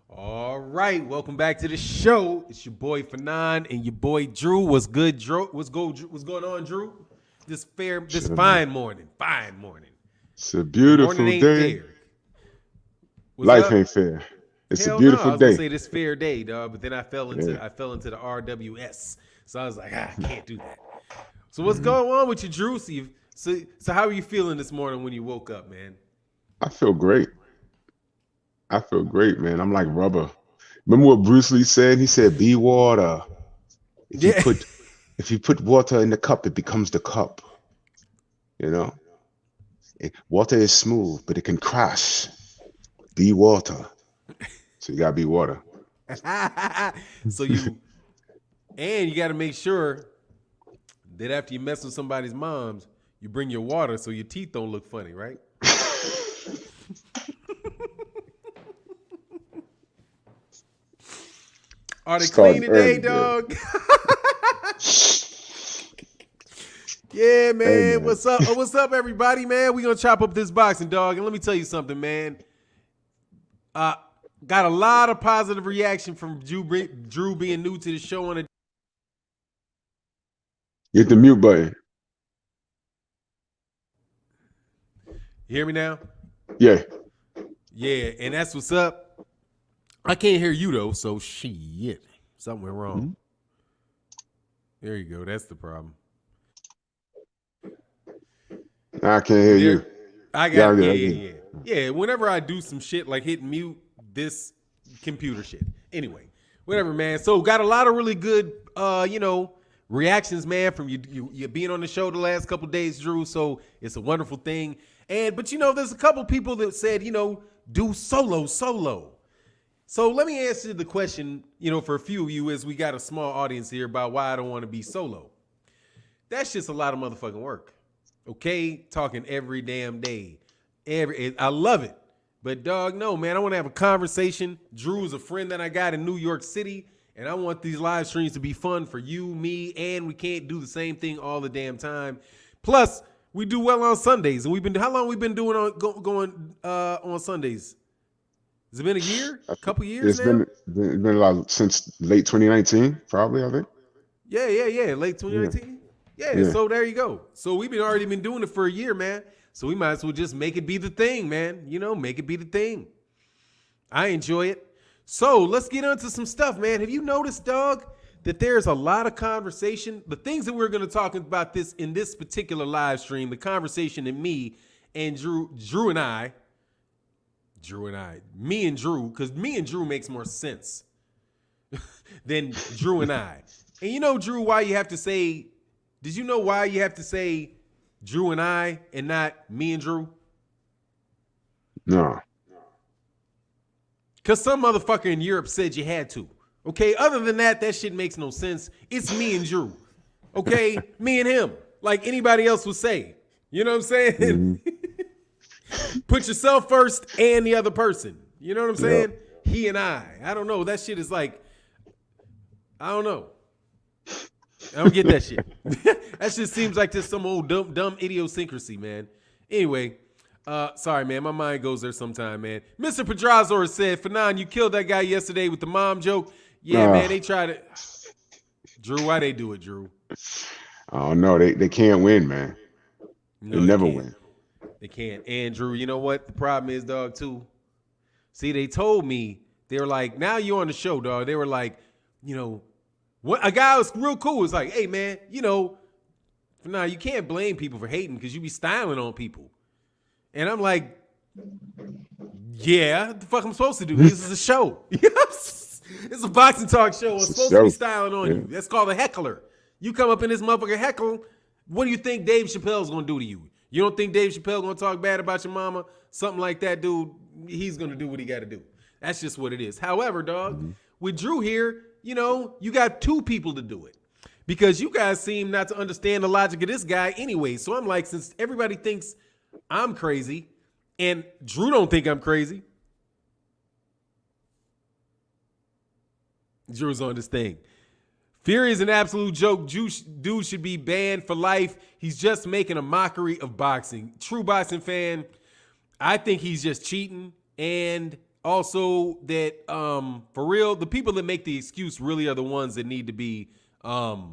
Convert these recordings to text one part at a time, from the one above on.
All right, welcome back to the show. It's your boy Fannon and your boy Drew. What's good, Drew? What's going on, Drew? This Chilling. fine morning, fine morning. It's a The morning beautiful ain't day. fair. What's Life up? ain't fair. It's a Hell no, I beautiful was gonna day. say this fair day, dog, but then Yeah. I fell into the RWS, so I was like, I can't do that. So what's hmm going on with you, Drew? So how are you feeling this morning when you woke up, man? I feel great. I feel great, man. I'm like rubber. Remember what Bruce Lee said? He said, "Be water. If you Yeah. put if you put water in the cup, it becomes the cup. You know, water is smooth, but it can crash. Be water. So you gotta be water. so you got to make sure that after you mess with somebody's moms, you bring your water so your teeth don't look funny, right? Are they clean Starting today, early, yeah. dog? Yeah, Hey, man. man. What's up? What's up, everybody, man? We gonna chop up this boxing, dog. And let me tell you something, man. Uh, got a lot of positive reaction from Drew being new to the show on the. Hit the mute button. You hear me now? Yeah. Yeah, and that's what's up. I can't hear you though, so shit. Something went wrong. Mhm. There you go. That's the problem. I can't You hear there? you. I Yeah, got it. yeah, Yeah, yeah. yeah, yeah. Yeah, whenever I do some shit like hit mute this computer shit. Anyway, whatever, man. So got a lot of really good reactions, man, from you being on the show the last couple days, Drew. So it's a wonderful thing. But there's a couple people that said, do solo. So let me answer the question, for a few of you, as we got a small audience here, about why I don't want to be solo. That's just a lot of motherfucking work. Okay, talking every damn day. I love it. But dog, no, man, I want to have a conversation. Drew is a friend that I got in New York City, and I want these live streams to be fun for you, me, and we can't do the same thing all the damn time. Plus, we do well on Sundays, and how long we been doing going on Sundays? Has it been a year? A couple years It's now? been a lot since late 2019, probably, I think. Yeah. Late Yeah, 2019. Yeah, yeah. so there you go. So we've already been doing it for a year, man. So we might as well just make it be the thing, man. Make it be the thing. I enjoy it. So let's get into some stuff, man. Have you noticed, dog, that there's a lot of conversation? The things that we're going to talk about this in this particular live stream, the conversation that me and me and Drew, because me and Drew makes more sense than Drew and I. And Drew, why you have to say, did you know why you have to say Drew and I and not me and Drew? No. Because some motherfucker in Europe said you had to. Okay, other than that, that shit makes no sense. It's me and Drew. Okay, me and him. Like anybody else would say. You know what I'm saying? Mhm. Put yourself first and the other person. You know what I'm Yeah. saying? He and I. I don't know. That shit is like, I don't know. I don't get that shit. That shit seems like just some old dumb idiosyncrasy, man. Anyway, sorry, man. My mind goes there sometime, man. Mr. Pedrazo said, Fanon, you killed that guy yesterday with the mom joke. Yeah, man, Uh, they tried it. Drew, why they do it, Drew? I don't know. They can't win, man. They No, they never can't. win. They can't. And Drew, you know what? The problem is, dog, too. See, they told me, they were like, now you're on the show, dog. They were like, what a guy was real cool. Was like, hey, man, now you can't blame people for hating because you be styling on people. And I'm like, yeah, what the fuck I'm supposed to do? This is a show. It's a boxing talk show. I'm supposed to be styling on you. That's called a heckler. You come up in this motherfucker heckle, what do you think Dave Chappelle's gonna do to you? You don't think Dave Chappelle gonna talk bad about your mama? Something like that, dude. He's gonna do what he gotta do. That's just what it is. However, dog, with Drew here, you got two people to do it. Because you guys seem not to understand the logic of this guy anyway. So I'm like, since everybody thinks I'm crazy and Drew don't think I'm crazy, Drew's on this thing. Fury is an absolute joke. Dude should be banned for life. He's just making a mockery of boxing. True boxing fan, I think he's just cheating. And also that for real, the people that make the excuse really are the ones that need to be the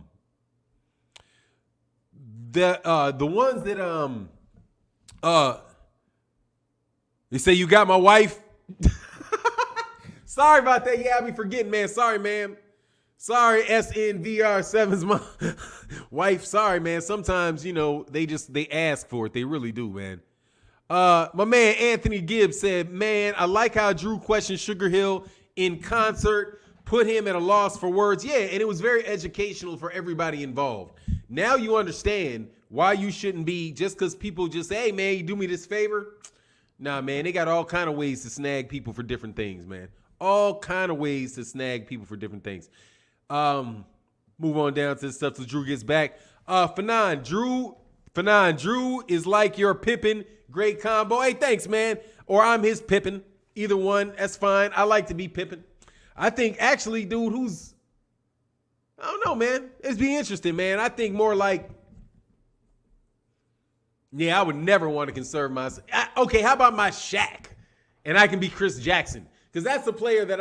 ones that they say you got my wife. Sorry about that. Yeah, I be forgetting, man. Sorry, man. Sorry, SNVR7's my wife. Sorry, man. Sometimes, they ask for it. They really do, man. My man Anthony Gibbs said, man, I like how Drew questioned Sugar Hill in concert, put him at a loss for words. Yeah, and it was very educational for everybody involved. Now you understand why you shouldn't be, just because people just say, hey, man, you do me this favor. Nah, man, they got all kind of ways to snag people for different things, man. All kind of ways to snag people for different things. Move on down to the stuff till Drew gets back. Fannon, Drew is like your Pippin. Great combo. Hey, thanks, man. Or I'm his Pippin. Either one, that's fine. I like to be Pippin. I think actually, dude, I don't know, man. It's be interesting, man. I think more like, yeah, I would never want to conserve myself. Okay, how about my Shaq? And I can be Chris Jackson. Because that's the player that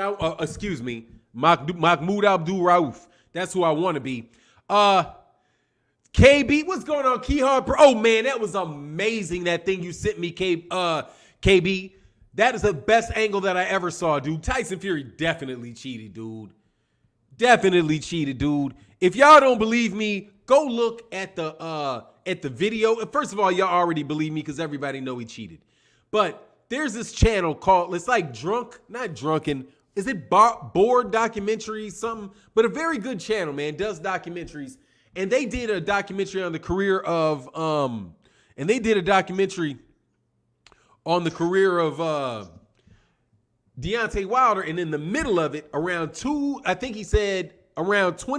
Mahmoud Abdul-Rauf. That's who I want to be. KB, what's going on, Keyhard? Oh, man, that was amazing, that thing you sent me, KB. That is the best angle that I ever saw, dude. Tyson Fury definitely cheated, dude. Definitely cheated, dude. If y'all don't believe me, go look at the video. First of all, y'all already believe me because everybody know he cheated. But there's this channel called, it's like not drunken. Is it bored documentary, something? But a very good channel, man, does documentaries. And they did a documentary on the career of, Deontay Wilder. And in the middle of it, around 20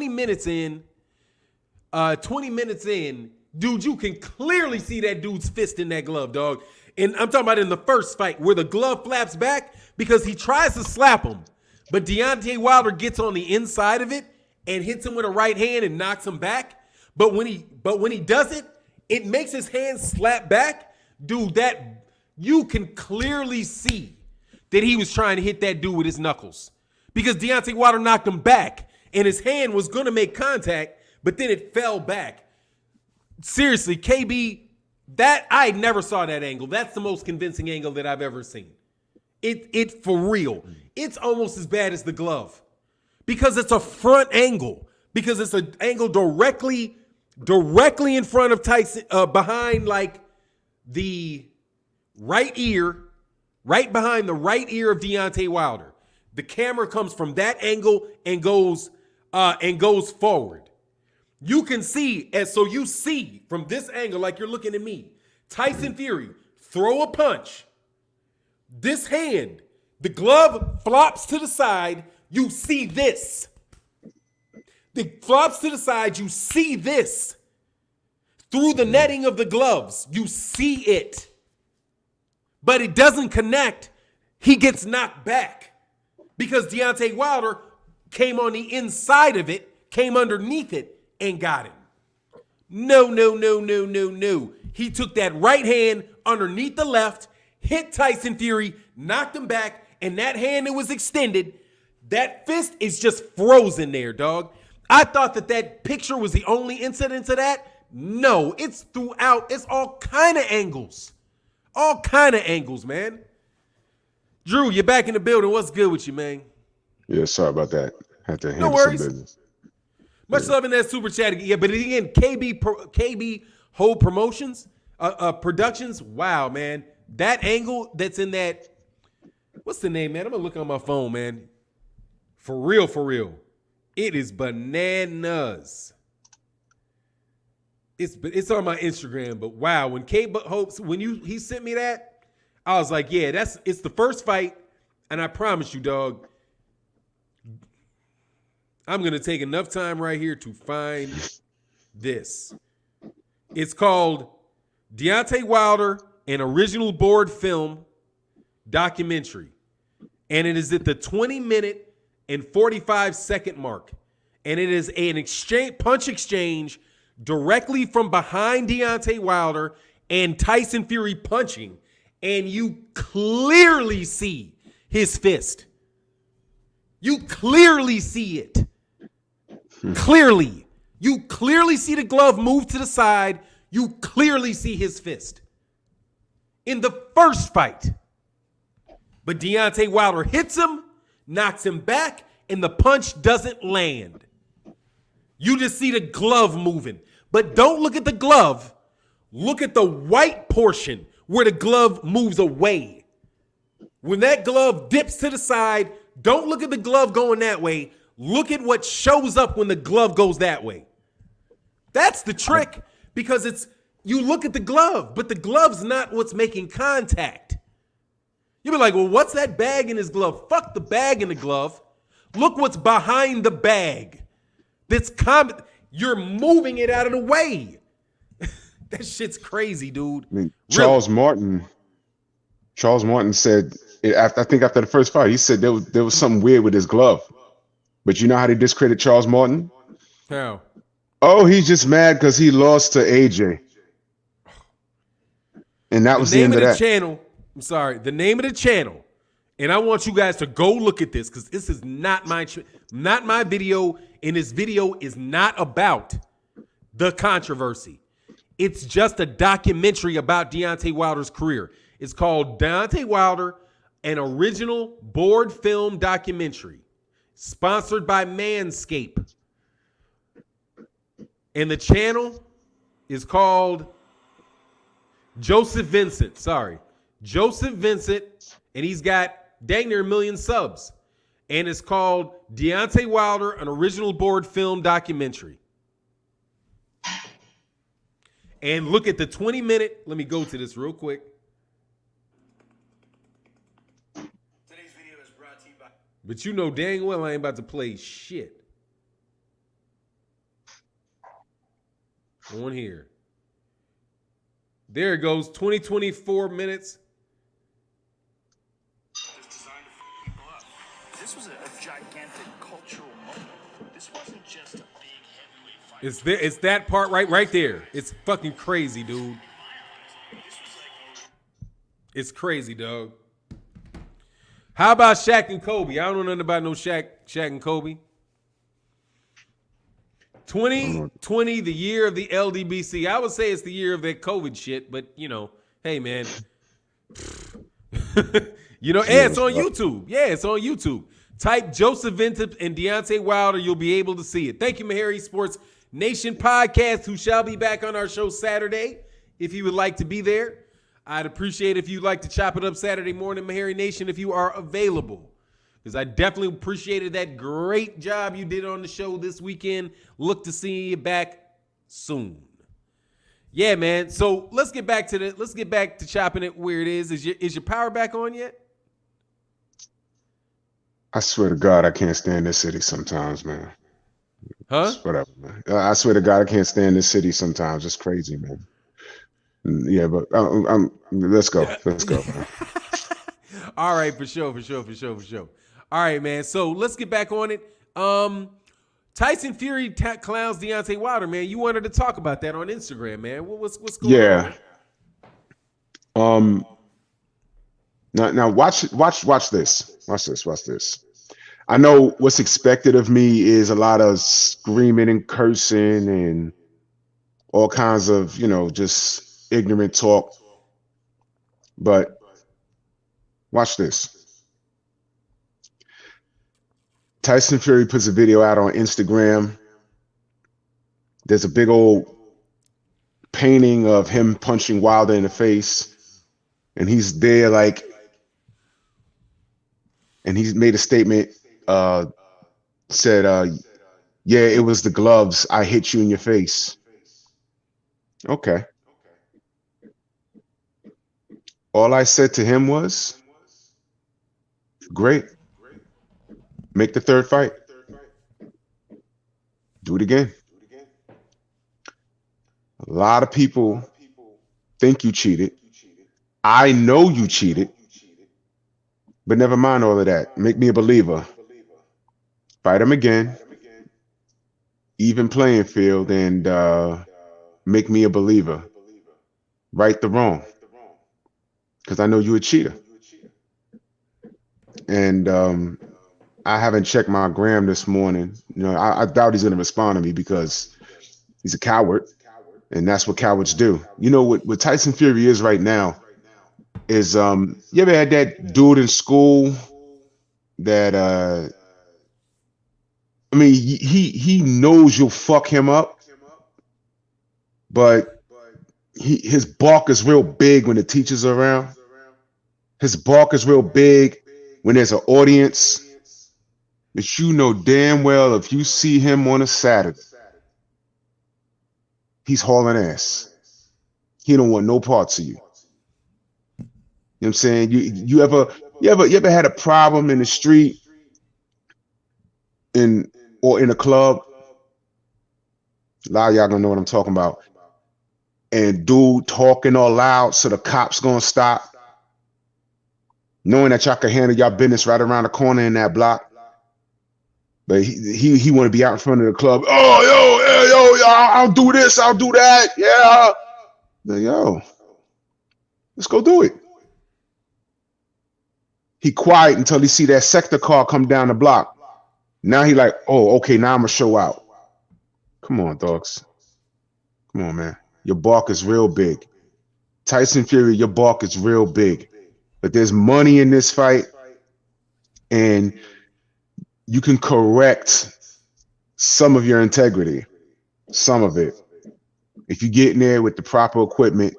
minutes in, dude, you can clearly see that dude's fist in that glove, dog. And I'm talking about in the first fight where the glove flaps back because he tries to slap him. But Deontay Wilder gets on the inside of it and hits him with a right hand and knocks him back. But when he does it, it makes his hand slap back. Dude, that you can clearly see that he was trying to hit that dude with his knuckles. Because Deontay Wilder knocked him back and his hand was going to make contact, but then it fell back. Seriously, KB, that I never saw that angle. That's the most convincing angle that I've ever seen. It for real. It's almost as bad as the glove because it's a front angle, because it's an angle directly in front of Tyson, behind like the right ear, right behind the right ear of Deontay Wilder. The camera comes from that angle and goes forward. You can see, so you see from this angle, like you're looking at me, Tyson Fury throw a punch. This hand, the glove flops to the side. You see this. It flops to the side. You see this. Through the netting of the gloves, you see it. But it doesn't connect. He gets knocked back because Deontay Wilder came on the inside of it, came underneath it, and got him. No. He took that right hand underneath the left, hit Tyson Fury, knocked him back, and that hand that was extended, that fist is just frozen there, dog. I thought that picture was the only incident to that. No, it's throughout. It's all kind of angles. All kind of angles, man. Drew, you're back in the building. What's good with you, man? Yeah, sorry about that. Had to handle some business. Much love in that super chat. Yeah, but again, KB Whole Promotions, Productions. Wow, man. That angle that's in that, what's the name, man? I'm going to look on my phone, man. For real. It is bananas. It's on my Instagram, but wow, when he sent me that, I was like, yeah, it's the first fight, and I promise you, dog, I'm going to take enough time right here to find this. It's called Deontay Wilder, an original board film documentary. And it is at the 20-minute and 45-second mark. And it is an punch exchange directly from behind Deontay Wilder and Tyson Fury punching. And you clearly see his fist. You clearly see it. Clearly. You clearly see the glove move to the side. You clearly see his fist. In the first fight. But Deontay Wilder hits him, knocks him back, and the punch doesn't land. You just see the glove moving. But don't look at the glove. Look at the white portion where the glove moves away. When that glove dips to the side, don't look at the glove going that way. Look at what shows up when the glove goes that way. That's the trick, because it's you look at the glove, but the glove's not what's making contact. You'll be like, well, what's that bag in his glove? Fuck the bag in the glove. Look what's behind the bag. You're moving it out of the way. That shit's crazy, dude. I mean, Charles Martin said, I think after the first fight, he said there was something weird with his glove. But you know how they discredit Charles Martin? How? Oh, he's just mad because he lost to AJ. And that was the end of that. The name of the channel, and I want you guys to go look at this, because this is not my video, and this video is not about the controversy. It's just a documentary about Deontay Wilder's career. It's called Deontay Wilder, an original board film documentary, sponsored by Manscaped. And the channel is called Joseph Vincent, and he's got dang near 1 million subs. And it's called Deontay Wilder, an original board film documentary. And look at the 20-minute, let me go to this real quick. Today's video is brought to you by... But you know dang well I ain't about to play shit on here. There it goes, 24 minutes. This was a gigantic cultural moment. This wasn't just a big heavyweight fight. It's that part right there. It's fucking crazy, dude. It's crazy, dog. How about Shaq and Kobe? I don't know nothing about no Shaq and Kobe. 2020, the year of the LDBC. I would say it's the year of that COVID shit, but hey man. It's on YouTube. Yeah, it's on YouTube. Type Joseph Vincent and Deontay Wilder. You'll be able to see it. Thank you, Mahari Sports Nation Podcast, who shall be back on our show Saturday. If you would like to be there, I'd appreciate if you'd like to chop it up Saturday morning, Mahari Nation, if you are available. Because I definitely appreciated that great job you did on the show this weekend. Look to see you back soon. Yeah, man. So let's get back to chopping it where it is. Is your power back on yet? I swear to God, I can't stand this city sometimes, man. Huh? Whatever, man. I swear to God, I can't stand this city sometimes. It's crazy, man. Yeah, but let's go. Let's go, man. All right, for sure. All right, man. So let's get back on it. Tyson Fury clowns Deontay Wilder, man. You wanted to talk about that on Instagram, man. What's going on? Now watch this. Watch this. I know what's expected of me is a lot of screaming and cursing and all kinds of, just ignorant talk. But watch this. Tyson Fury puts a video out on Instagram. There's a big old painting of him punching Wilder in the face. And he's there and he's made a statement, said, yeah, it was the gloves. I hit you in your face. Okay. All I said to him was, great. Make the third fight. Do it again. A lot of people think you cheated. I know you cheated. But never mind all of that. Make me a believer. Fight him again. Even playing field, and make me a believer. Right the wrong. Because I know you're a cheater. and I haven't checked my gram this morning. You know, I doubt he's going to respond to me because he's a coward, and that's what cowards do. You know what Tyson Fury is right now is you ever had that dude in school that I mean he knows you'll fuck him up, but his bark is real big when the teacher's around. His bark is real big when there's an audience. But you know damn well if you see him on a Saturday, he's hauling ass. He don't want no parts of you. You know what I'm saying? You ever had a problem in the street or in a club? A lot of y'all gonna know what I'm talking about. And dude talking all loud so the cops gonna stop, knowing that y'all can handle y'all business right around the corner in that block. But he want to be out in front of the club. Oh, yo, I'll do this, I'll do that. Yeah. Yo, let's go do it. He quiet until he see that sector car come down the block. Now he like, oh, okay, now I'm gonna show out. Come on, dogs. Come on, man. Your bark is real big. Tyson Fury, your bark is real big. But there's money in this fight, and you can correct some of your integrity, some of it, if you get in there with the proper equipment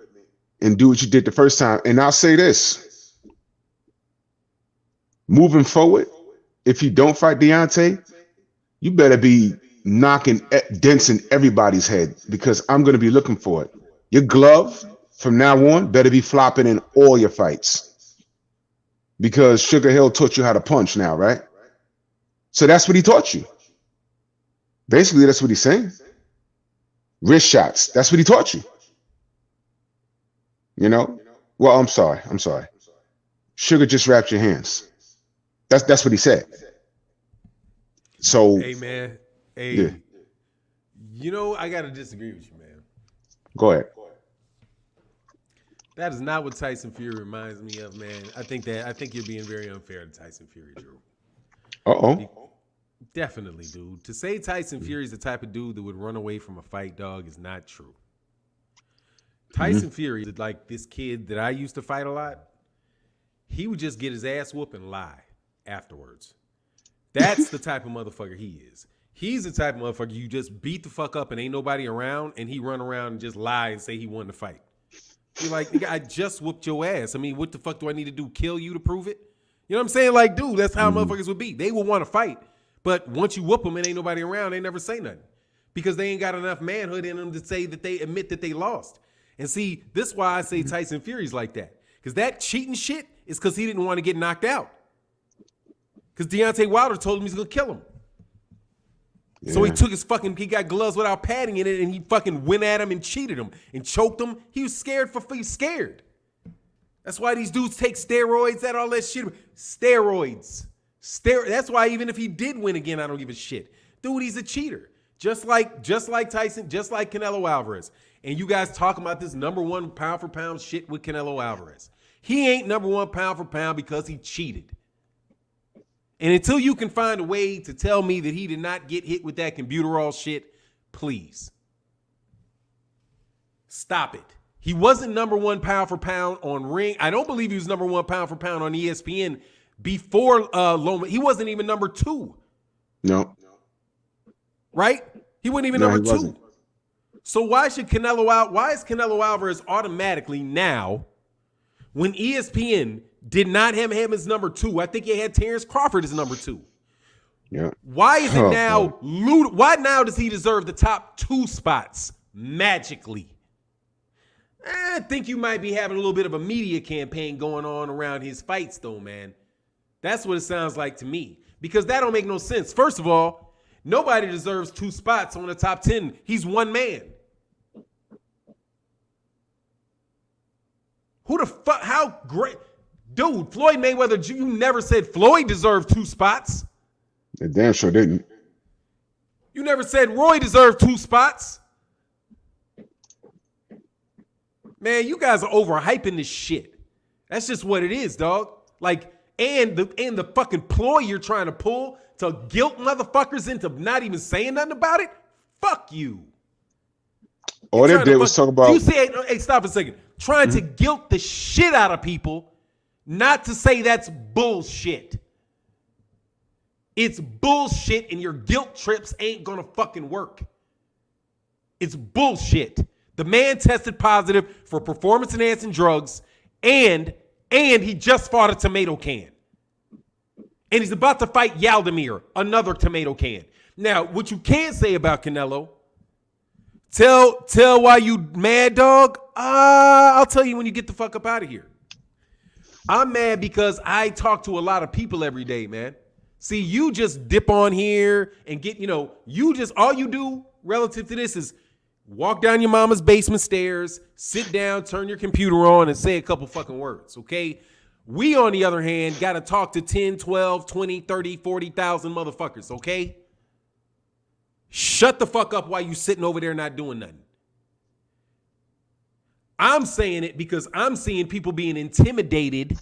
and do what you did the first time. And I'll say this, moving forward, if you don't fight Deontay, you better be knocking dents in everybody's head, because I'm going to be looking for it. Your glove from now on better be flopping in all your fights, because Sugar Hill taught you how to punch now, right? So that's what he taught you. Basically, that's what he's saying. Wrist shots. That's what he taught you. You know? Well, I'm sorry. Sugar just wrapped your hands. That's what he said. So, hey man, hey, yeah. You know I gotta disagree with you, man. Go ahead. That is not what Tyson Fury reminds me of, man. I think you're being very unfair to Tyson Fury, Drew. Definitely, dude. To say Tyson Fury is the type of dude that would run away from a fight, dog, is not true. Tyson Fury is like this kid that I used to fight a lot. He would just get his ass whooped and lie afterwards. That's the type of motherfucker he is. He's the type of motherfucker you just beat the fuck up and ain't nobody around, and he run around and just lie and say he won the fight. You're like, nigga, I just whooped your ass. I mean, what the fuck do I need to do? Kill you to prove it? You know what I'm saying? Like, dude, that's how motherfuckers would be. They would want to fight. But once you whoop them and ain't nobody around, they never say nothing. Because they ain't got enough manhood in them to say that they admit that they lost. And see, this is why I say Tyson Fury's like that. Because that cheating shit is because he didn't want to get knocked out. Because Deontay Wilder told him he's going to kill him. Yeah. So he took he got gloves without padding in it, and he fucking went at him and cheated him and choked him. He was scared. That's why these dudes take steroids, all that shit. Steroids. That's why even if he did win again, I don't give a shit. Dude, he's a cheater. Just like Tyson, just like Canelo Alvarez. And you guys talking about this number one pound for pound shit with Canelo Alvarez. He ain't number one pound for pound because he cheated. And until you can find a way to tell me that he did not get hit with that computerol shit, please. Stop it. He wasn't number one pound for pound on Ring. I don't believe he was number one pound for pound on ESPN before Loma. He wasn't even number two. No. Right? He wasn't even number two. Wasn't. So why is Canelo Alvarez automatically now, when ESPN did not have him as number two? I think he had Terrence Crawford as number two. Yeah. Why is it now? Why now does he deserve the top two spots magically? I think you might be having a little bit of a media campaign going on around his fights, though, man. That's what it sounds like to me, because that don't make no sense. First of all, nobody deserves two spots on the top 10. He's one man. Who the fuck? How great? Dude, Floyd Mayweather, you never said Floyd deserved two spots. They damn sure didn't. You never said Roy deserved two spots. Man, you guys are overhyping this shit. That's just what it is, dog. Like, and the fucking ploy you're trying to pull to guilt motherfuckers into not even saying nothing about it, fuck you. All they did was talk about. You say, hey, stop a second. Trying to guilt the shit out of people, not to say that's bullshit. It's bullshit, and your guilt trips ain't gonna fucking work. It's bullshit. The man tested positive for performance-enhancing drugs, and he just fought a tomato can. And he's about to fight Yaldemir, another tomato can. Now, what you can say about Canelo, tell why you mad, dog. I'll tell you when you get the fuck up out of here. I'm mad because I talk to a lot of people every day, man. See, you just dip on here and get, all you do relative to this is walk down your mama's basement stairs, sit down, turn your computer on, and say a couple fucking words, okay? We, on the other hand, got to talk to 10, 12, 20, 30, 40,000 motherfuckers, okay? Shut the fuck up while you sitting over there not doing nothing. I'm saying it because I'm seeing people being intimidated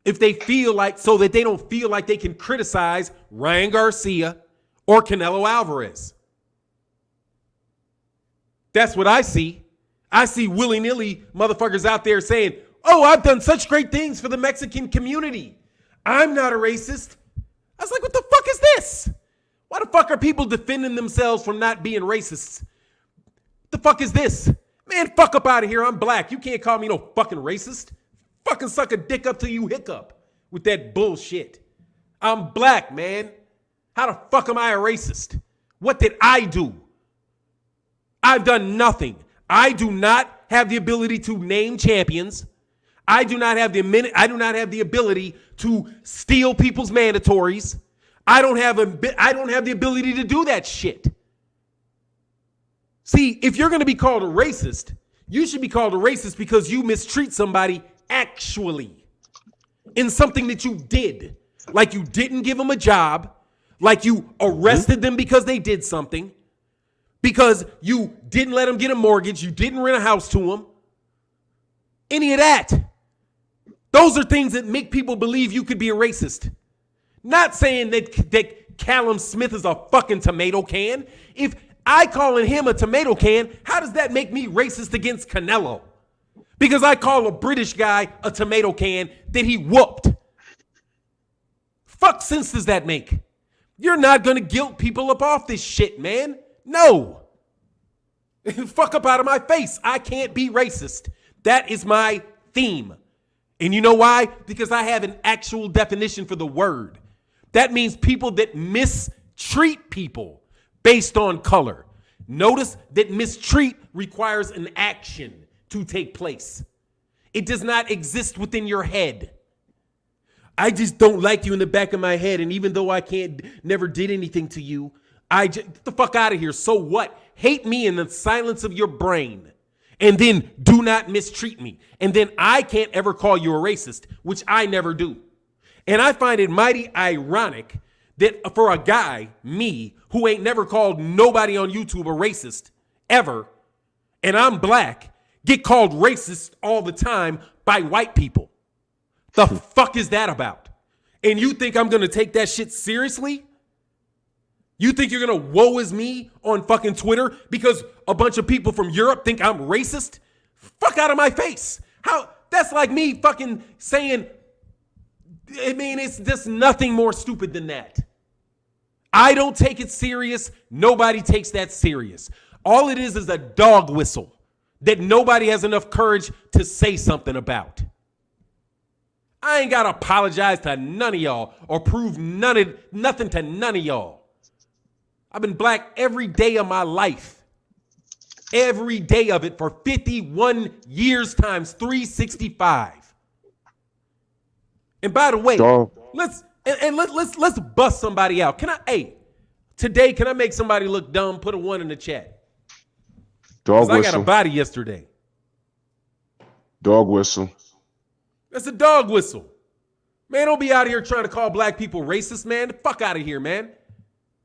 if they feel like, so that they don't feel like they can criticize Ryan Garcia or Canelo Alvarez. That's what I see. I see willy-nilly motherfuckers out there saying, oh, I've done such great things for the Mexican community. I'm not a racist. I was like, what the fuck is this? Why the fuck are people defending themselves from not being racists? What the fuck is this? Man, fuck up out of here. I'm black. You can't call me no fucking racist. Fucking suck a dick up till you hiccup with that bullshit. I'm black, man. How the fuck am I a racist? What did I do? I've done nothing. I do not have the ability to name champions. I do not have the ability to steal people's mandatories. I don't have the ability to do that shit. See, if you're going to be called a racist, you should be called a racist because you mistreat somebody actually in something that you did. Like you didn't give them a job, like you arrested them because they did something, because you didn't let them get a mortgage, you didn't rent a house to them. Any of that. Those are things that make people believe you could be a racist. Not saying that Callum Smith is a fucking tomato can. If I calling him a tomato can, how does that make me racist against Canelo? Because I call a British guy a tomato can that he whooped. Fuck sense does that make? You're not going to guilt people up off this shit, man. No. Fuck up out of my face. I can't be racist. That is my theme. And you know why? Because I have an actual definition for the word. That means people that mistreat people based on color. Notice that mistreat requires an action to take place. It does not exist within your head. I just don't like you in the back of my head, and even though I never did anything to you, get the fuck out of here. So what? Hate me in the silence of your brain, and then do not mistreat me. And then I can't ever call you a racist, which I never do. And I find it mighty ironic that for a guy, me, who ain't never called nobody on YouTube a racist, ever, and I'm black, get called racist all the time by white people. The fuck is that about? And you think I'm going to take that shit seriously? You think you're going to woe is me on fucking Twitter because a bunch of people from Europe think I'm racist? Fuck out of my face. How? That's like me fucking saying, I mean, it's just nothing more stupid than that. I don't take it serious. Nobody takes that serious. All it is a dog whistle that nobody has enough courage to say something about. I ain't got to apologize to none of y'all or prove nothing to none of y'all. I've been black every day of my life. Every day of it for 51 years times 365. And by the way, let's bust somebody out. Today, can I make somebody look dumb? Put a 1 in the chat. Dog whistle. I got a body yesterday. Dog whistle. That's a dog whistle. Man, don't be out here trying to call black people racist, man. The fuck out of here, man.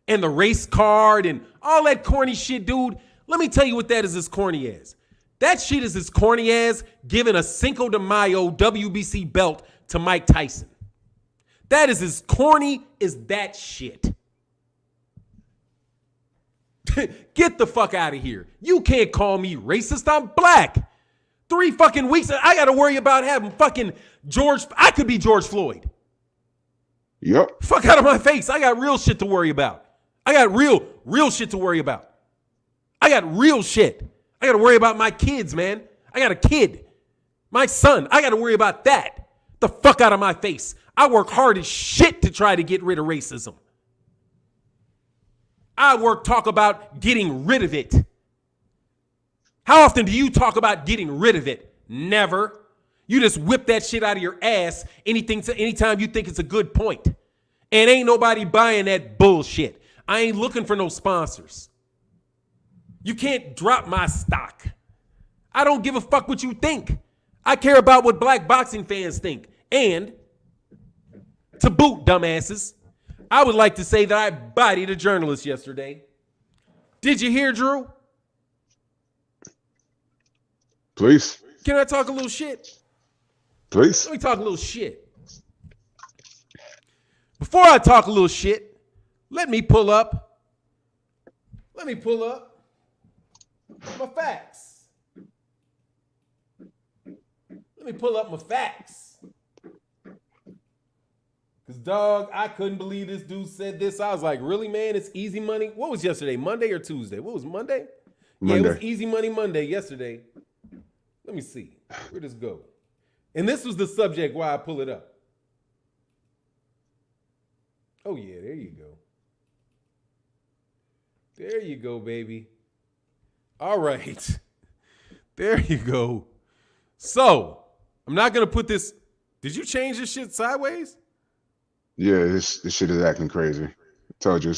And the race card and all that corny shit, dude. Let me tell you what that is as corny as. That shit is as corny as giving a Cinco de Mayo WBC belt to Mike Tyson. That is as corny as that shit. Get the fuck out of here. You can't call me racist. I'm black. 3 fucking weeks, I got to worry about having fucking I could be George Floyd. Yep. Fuck out of my face. I got real shit to worry about. I got real shit to worry about. I got real shit. I got to worry about my kids, man. I got a kid. My son. I got to worry about that. The fuck out of my face. I work hard as shit to try to get rid of racism. Talk about getting rid of it. How often do you talk about getting rid of it? Never. You just whip that shit out of your ass anytime you think it's a good point. And ain't nobody buying that bullshit. I ain't looking for no sponsors. You can't drop my stock. I don't give a fuck what you think. I care about what black boxing fans think. And to boot, dumbasses, I would like to say that I bodied a journalist yesterday. Did you hear, Drew? Please. Can I talk a little shit? Please. Let me talk a little shit. Before I talk a little shit, let me pull up my facts. Let me pull up my facts. Because, dog, I couldn't believe this dude said this. I was like, really, man? It's easy money? What was yesterday? Monday or Tuesday? What was Monday? Monday. Yeah, it was easy money Monday yesterday. Let me see. Where'd this go? And this was the subject why I pull it up. Oh, yeah, there you go. There you go, baby. All right. There you go. So, I'm not going to put this. Did you change this shit sideways? Yeah, this shit is acting crazy. I told you.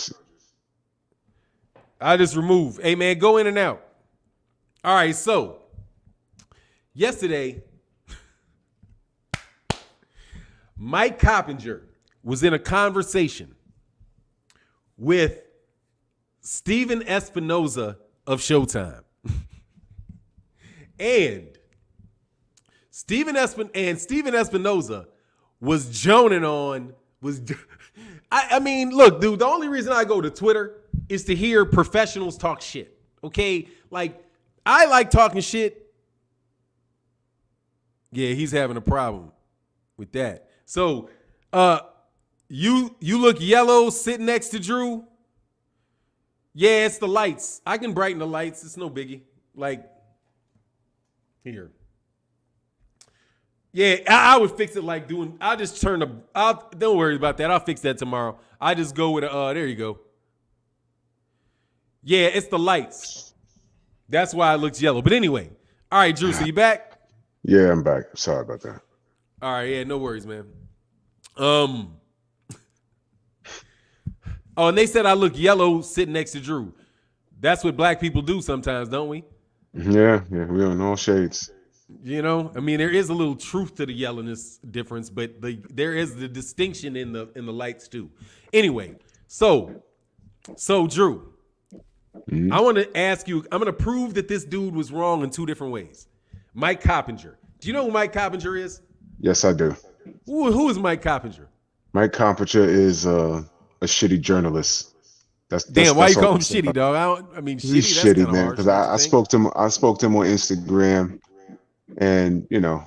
I just remove. Hey, man, go in and out. All right, so yesterday, Mike Coppinger was in a conversation with Steven Espinoza of Showtime. And Steven Espinoza was joning on, I mean, look, dude, the only reason I go to Twitter is to hear professionals talk shit, okay? Like, I like talking shit. Yeah, he's having a problem with that. So, you look yellow sitting next to Drew. Yeah, it's the lights. I can brighten the lights. It's no biggie. Like, here. Yeah, I would fix it like I'll just turn don't worry about that. I'll fix that tomorrow. I just go with there you go. Yeah, it's the lights. That's why it looks yellow. But anyway, all right, Drew, so you back? Yeah, I'm back. Sorry about that. All right, yeah, no worries, man. Oh, and they said I look yellow sitting next to Drew. That's what black people do sometimes, don't we? Yeah, we're in all shades. You know, I mean, there is a little truth to the yellowness difference, but there is the distinction in the lights too. Anyway, so Drew, I want to ask you. I'm going to prove that this dude was wrong in 2 different ways. Mike Coppinger. Do you know who Mike Coppinger is? Yes, I do. Who is Mike Coppinger? Mike Coppinger is a shitty journalist. Damn, why you call him shitty, dog? I mean, shitty. He's that's shitty, man. Because I spoke to him. I spoke to him on Instagram, and you know,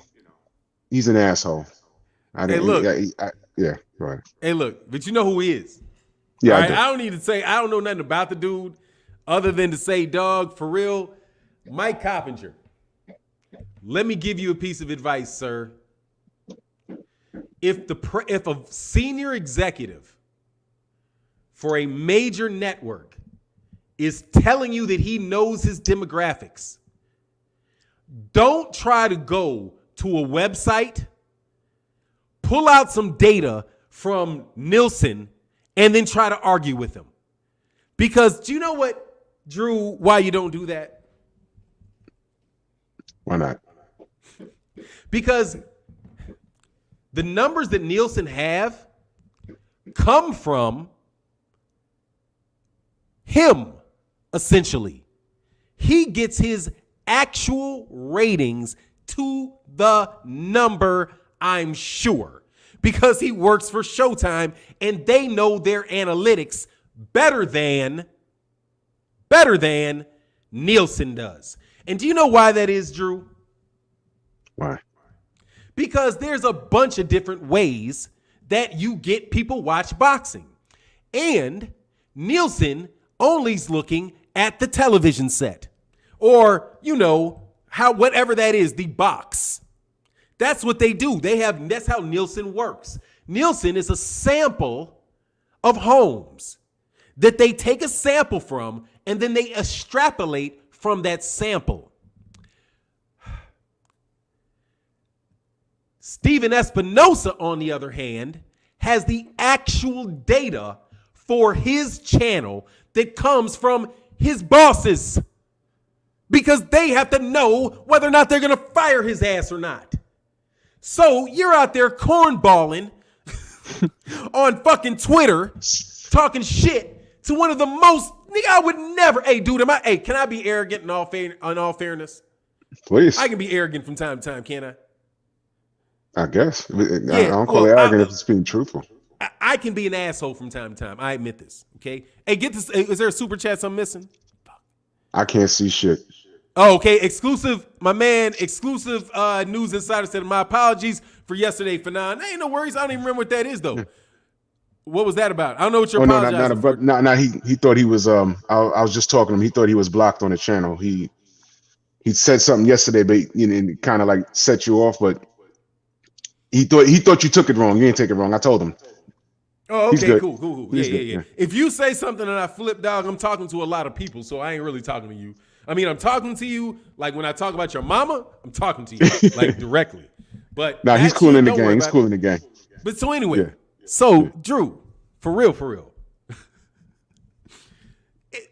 he's an asshole. Hey, look. Yeah, right. Hey, look, but you know who he is. Yeah, right? I don't need to say. I don't know nothing about the dude, other than to say, dog, for real, Mike Coppinger. Let me give you a piece of advice, sir. If a senior executive for a major network is telling you that he knows his demographics, don't try to go to a website, pull out some data from Nielsen, and then try to argue with him. Because do you know what, Drew, why you don't do that? Why not? Because the numbers that Nielsen have come from him, essentially. He gets his actual ratings to the number I'm sure, because he works for Showtime and they know their analytics better than Nielsen does. And do you know why that is, Drew? Why? Because there's a bunch of different ways that you get people watch boxing. And Nielsen only's looking at the television set. Or, whatever that is, the box. That's what they do. That's how Nielsen works. Nielsen is a sample of homes that they take a sample from and then they extrapolate from that sample. Steven Espinosa, on the other hand, has the actual data for his channel that comes from his bosses, because they have to know whether or not they're going to fire his ass or not. So you're out there cornballing on fucking Twitter, talking shit to one of the most, nigga, I would never, can I be arrogant in all fairness? Please. I can be arrogant from time to time, can't I? I guess. I don't call it arrogant if it's being truthful. I can be an asshole from time to time. I admit this, okay? Hey, get this. Is there a super chat I'm missing? I can't see shit. Oh, okay. Exclusive News Insider said, my apologies for yesterday, Fannon. Ain't no worries. I don't even remember what that is, though. What was that about? I don't know what you're apologizing for. No, he thought he was, I was just talking to him. He thought he was blocked on the channel. He said something yesterday, but it kind of like set you off, but he thought you took it wrong. You didn't take it wrong. I told him. Oh, okay, cool. Yeah. If you say something and I flip, dog, I'm talking to a lot of people, so I ain't really talking to you. I mean, I'm talking to you like when I talk about your mama, I'm talking to you like directly. But nah, he's cool in the gang. He's cool in the gang. But so anyway, yeah. Drew, for real.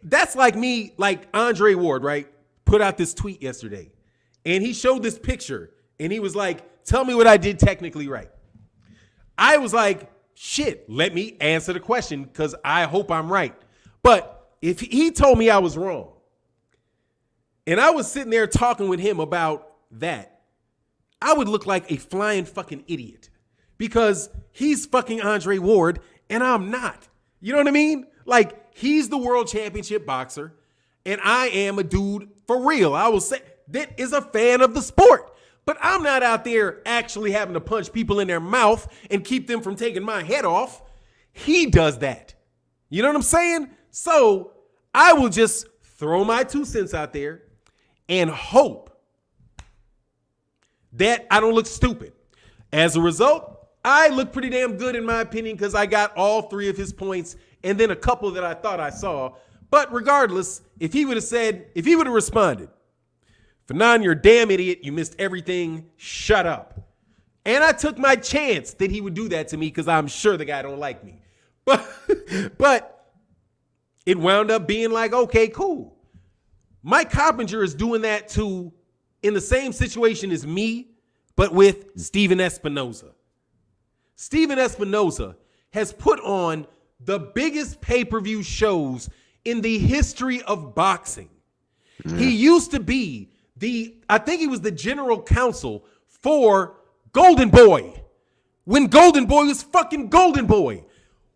That's like me, like Andre Ward, right? Put out this tweet yesterday, and he showed this picture, and he was like, tell me what I did technically right. I was like, shit, let me answer the question because I hope I'm right. But if he told me I was wrong, and I was sitting there talking with him about that, I would look like a flying fucking idiot because he's fucking Andre Ward and I'm not. You know what I mean? Like, he's the world championship boxer and I am a dude for real. I will say that is a fan of the sport. But I'm not out there actually having to punch people in their mouth and keep them from taking my head off. He does that. You know what I'm saying? So I will just throw my 2 cents out there and hope that I don't look stupid. As a result, I look pretty damn good in my opinion because I got all 3 of his points and then a couple that I thought I saw. But regardless, if he would have responded, Fannon, you're a damn idiot. You missed everything. Shut up. And I took my chance that he would do that to me because I'm sure the guy don't like me. But it wound up being like, okay, cool. Mike Coppinger is doing that too in the same situation as me, but with Steven Espinosa. Steven Espinosa has put on the biggest pay-per-view shows in the history of boxing. He used to be I think he was the general counsel for Golden Boy when Golden Boy was fucking Golden Boy.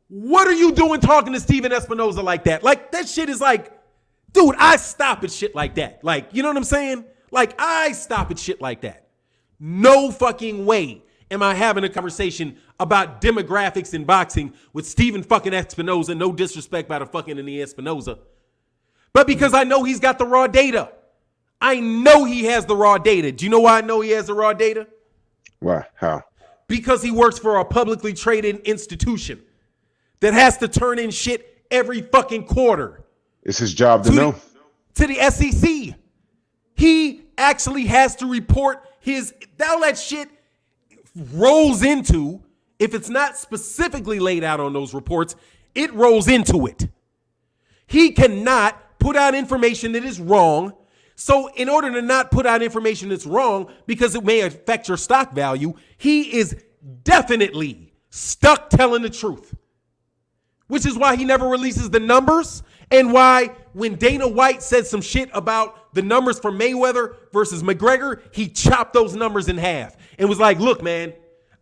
What are you doing talking to Steven Espinosa like that? Like, that shit is like, dude, I stop at shit like that. Like, you know what I'm saying? Like, I stop at shit like that. No fucking way am I having a conversation about demographics in boxing with Steven fucking Espinosa. No disrespect by the fucking Annie Espinosa. But because I know he's got the raw data. I know he has the raw data. Do you know why I know he has the raw data? Why? How? Because he works for a publicly traded institution that has to turn in shit every fucking quarter. It's his job to know. To the SEC. He actually has to report all that shit rolls into, if it's not specifically laid out on those reports, it rolls into it. He cannot put out information that is wrong. So in order to not put out information that's wrong because it may affect your stock value, he is definitely stuck telling the truth, which is why he never releases the numbers and why when Dana White said some shit about the numbers for Mayweather versus McGregor, he chopped those numbers in half and was like, look, man,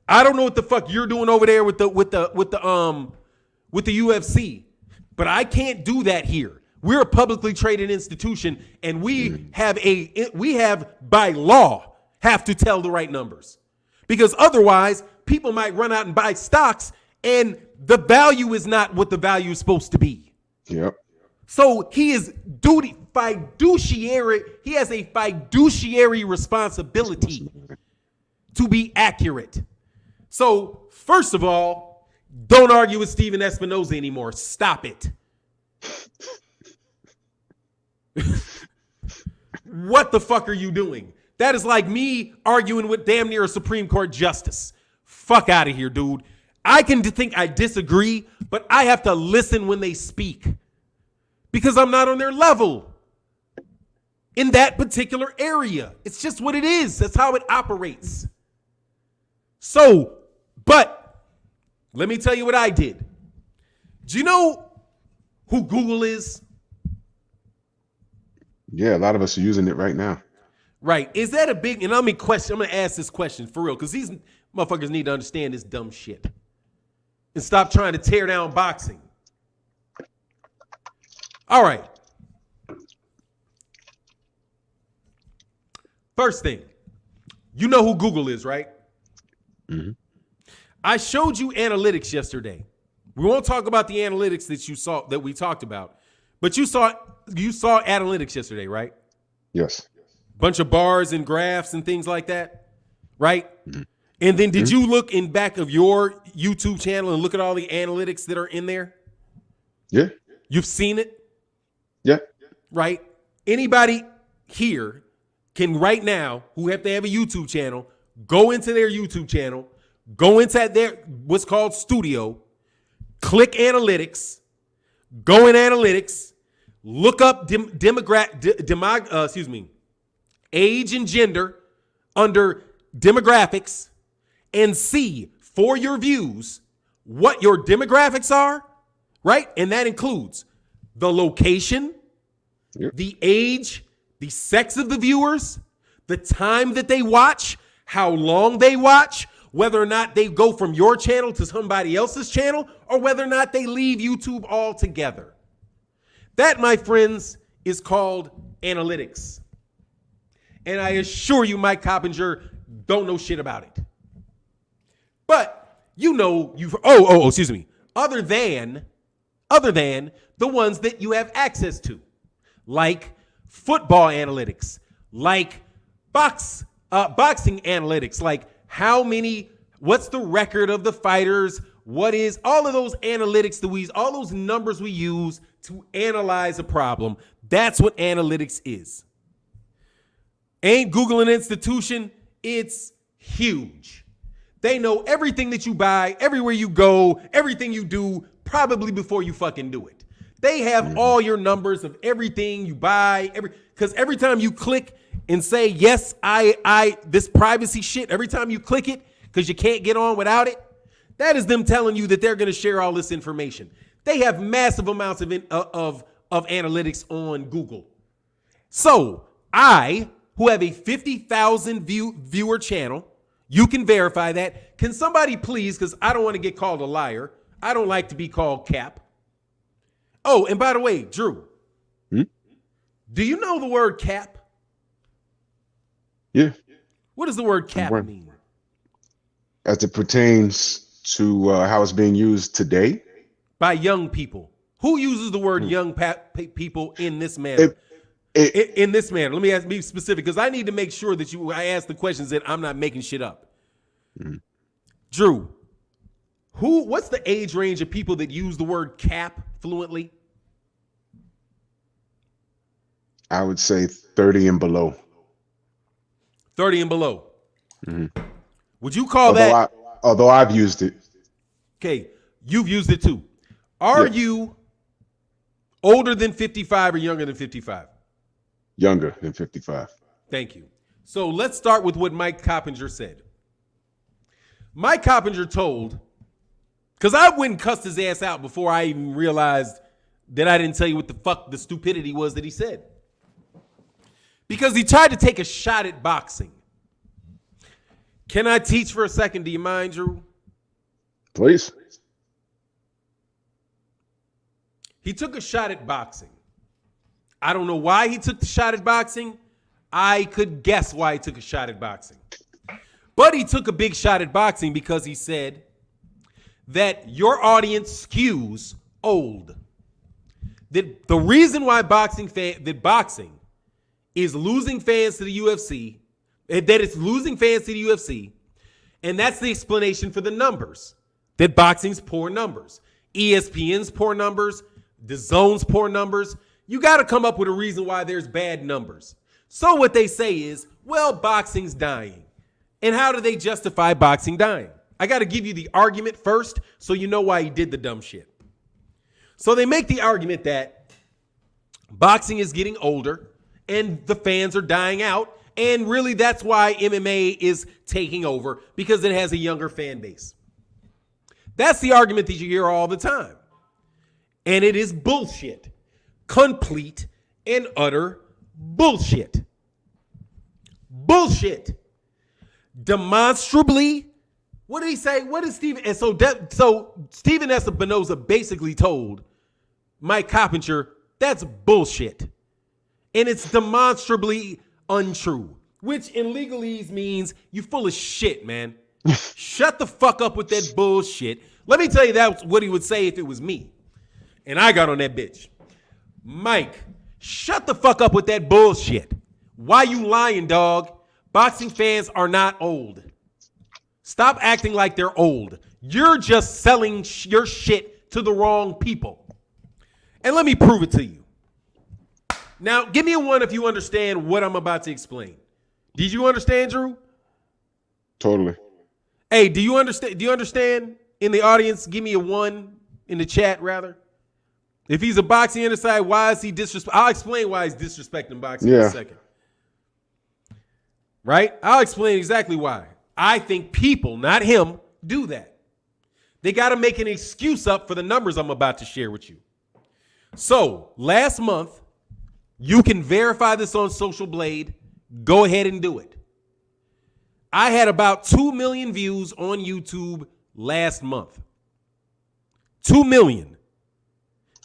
I don't know what the fuck you're doing over there with the UFC, but I can't do that here. We're a publicly traded institution, and we have by law have to tell the right numbers, because otherwise people might run out and buy stocks, and the value is not what the value is supposed to be. Yep. So he is fiduciary. He has a fiduciary responsibility to be accurate. So first of all, don't argue with Steven Espinoza anymore. Stop it. What the fuck are you doing? That is like me arguing with damn near a Supreme Court justice. Fuck out of here, dude. I can think I disagree, but I have to listen when they speak because I'm not on their level in that particular area. It's just what it is. That's how it operates. So, but let me tell you what I did. Do you know who Google is? Yeah, a lot of us are using it right now. Right. Is that a big, and I'm going to ask this question for real, because these motherfuckers need to understand this dumb shit and stop trying to tear down boxing. All right. First thing, you know who Google is, right? Mm-hmm. I showed you analytics yesterday. We won't talk about the analytics that you saw, that we talked about, but you saw analytics yesterday, right? Yes. Bunch of bars and graphs and things like that, right? Mm-hmm. And then did you look in back of your YouTube channel and look at all the analytics that are in there? Yeah. You've seen it? Yeah. Right? Anybody here can right now, who have to have a YouTube channel, go into their YouTube channel, go into their what's called studio, click analytics, go in analytics, look up age and gender under demographics, and see for your views what your demographics are, right? And that includes the location, the age, the sex of the viewers, the time that they watch, how long they watch, whether or not they go from your channel to somebody else's channel, or whether or not they leave YouTube altogether. That, my friends, is called analytics. And I assure you, Mike Coppinger don't know shit about it. But you know, excuse me. Other than the ones that you have access to, like football analytics, like boxing analytics, like what's the record of the fighters, what is all of those analytics all those numbers we use to analyze a problem. That's what analytics is. Ain't Google an institution? It's huge. They know everything that you buy, everywhere you go, everything you do, probably before you fucking do it. They have all your numbers of everything you buy, because every time you click and say, yes, I this privacy shit, every time you click it, because you can't get on without it, that is them telling you that they're going to share all this information. They have massive amounts of analytics on Google. So I, who have a 50,000 viewer channel, you can verify that. Can somebody please, because I don't want to get called a liar. I don't like to be called cap. Oh, and by the way, Drew, do you know the word cap? Yeah. What does the word cap mean? As it pertains to how it's being used today? By young people. Who uses the word young people in this manner? In this manner. Let me be specific, because I need to make sure that I ask the questions that I'm not making shit up. Drew, what's the age range of people that use the word cap fluently? I would say 30 and below. 30 and below. Would you call that? Although I've used it. Okay, you've used it too. Are you older than 55 or younger than 55? Younger than 55. Thank you. So let's start with what Mike Coppinger said. Mike Coppinger told, because I went and cussed his ass out before I even realized that I didn't tell you what the fuck the stupidity was that he said. Because he tried to take a shot at boxing. Can I teach for a second? Do you mind, Drew? Please. He took a shot at boxing. I don't know why he took the shot at boxing. I could guess why he took a shot at boxing. But he took a big shot at boxing because he said that your audience skews old. That the reason why boxing is losing fans to the UFC, that it's losing fans to the UFC, and that's the explanation for the numbers. That boxing's poor numbers. ESPN's poor numbers, the Zone's poor numbers. You got to come up with a reason why there's bad numbers. So what they say is, well, boxing's dying. And how do they justify boxing dying? I got to give you the argument first so you know why he did the dumb shit. So they make the argument that boxing is getting older and the fans are dying out. And really that's why MMA is taking over, because it has a younger fan base. That's the argument that you hear all the time. And it is bullshit. Complete and utter bullshit. Bullshit. Demonstrably. What did he say? What is Stephen? And so Stephen Espinoza basically told Mike Coppinger, that's bullshit. And it's demonstrably untrue, which in legalese means you full of shit, man. Shut the fuck up with that bullshit. Let me tell you, that's what he would say if it was me. And I got on that bitch. Mike, shut the fuck up with that bullshit. Why you lying, dog? Boxing fans are not old. Stop acting like they're old. You're just selling your shit to the wrong people. And let me prove it to you. Now, give me a 1 if you understand what I'm about to explain. Did you understand, Drew? Totally. Hey, do you understand? Do you understand? In the audience, give me a 1 in the chat, rather. If he's a boxing insider, why is he disrespect? I'll explain why he's disrespecting boxing in a second. Right? I'll explain exactly why. I think people, not him, do that. They got to make an excuse up for the numbers I'm about to share with you. So, last month, you can verify this on Social Blade. Go ahead and do it. I had about 2 million views on YouTube last month. 2 million.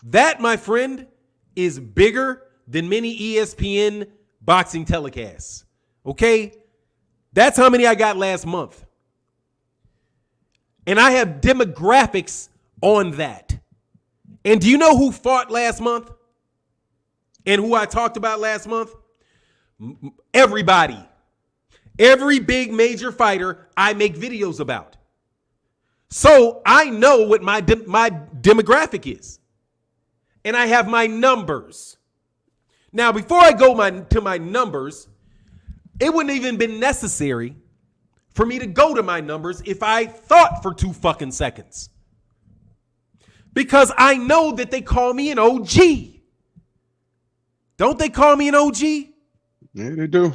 That, my friend, is bigger than many ESPN boxing telecasts. Okay? That's how many I got last month. And I have demographics on that. And do you know who fought last month? And who I talked about last month? Everybody. Every big major fighter I make videos about. So I know what my demographic is. And I have my numbers. Now, before I go to my numbers, it wouldn't even been necessary for me to go to my numbers if I thought for 2 fucking seconds. Because I know that they call me an OG. Don't they call me an OG? Yeah, they do.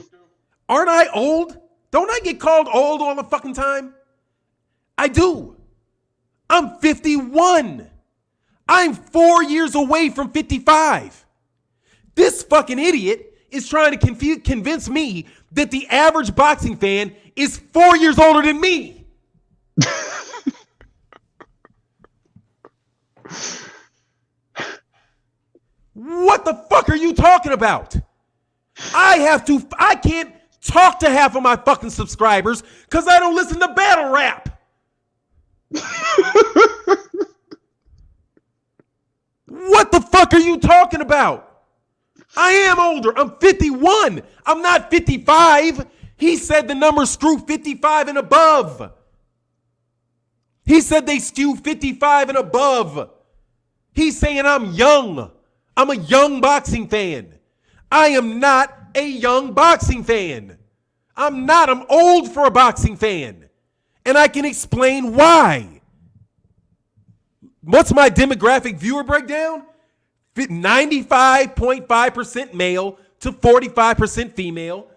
Aren't I old? Don't I get called old all the fucking time? I do. I'm 51. I'm 4 years away from 55. This fucking idiot is trying to convince me that the average boxing fan is 4 years older than me. What the fuck are you talking about? I can't talk to half of my fucking subscribers because I don't listen to battle rap. What the fuck are you talking about? I am older. I'm 51. I'm not 55. He said the numbers screw 55 and above. He said they skew 55 and above. He's saying I'm young. I'm a young boxing fan. I am not a young boxing fan. I'm not. I'm old for a boxing fan. And I can explain why. What's my demographic viewer breakdown? 95.5% male to 45% female.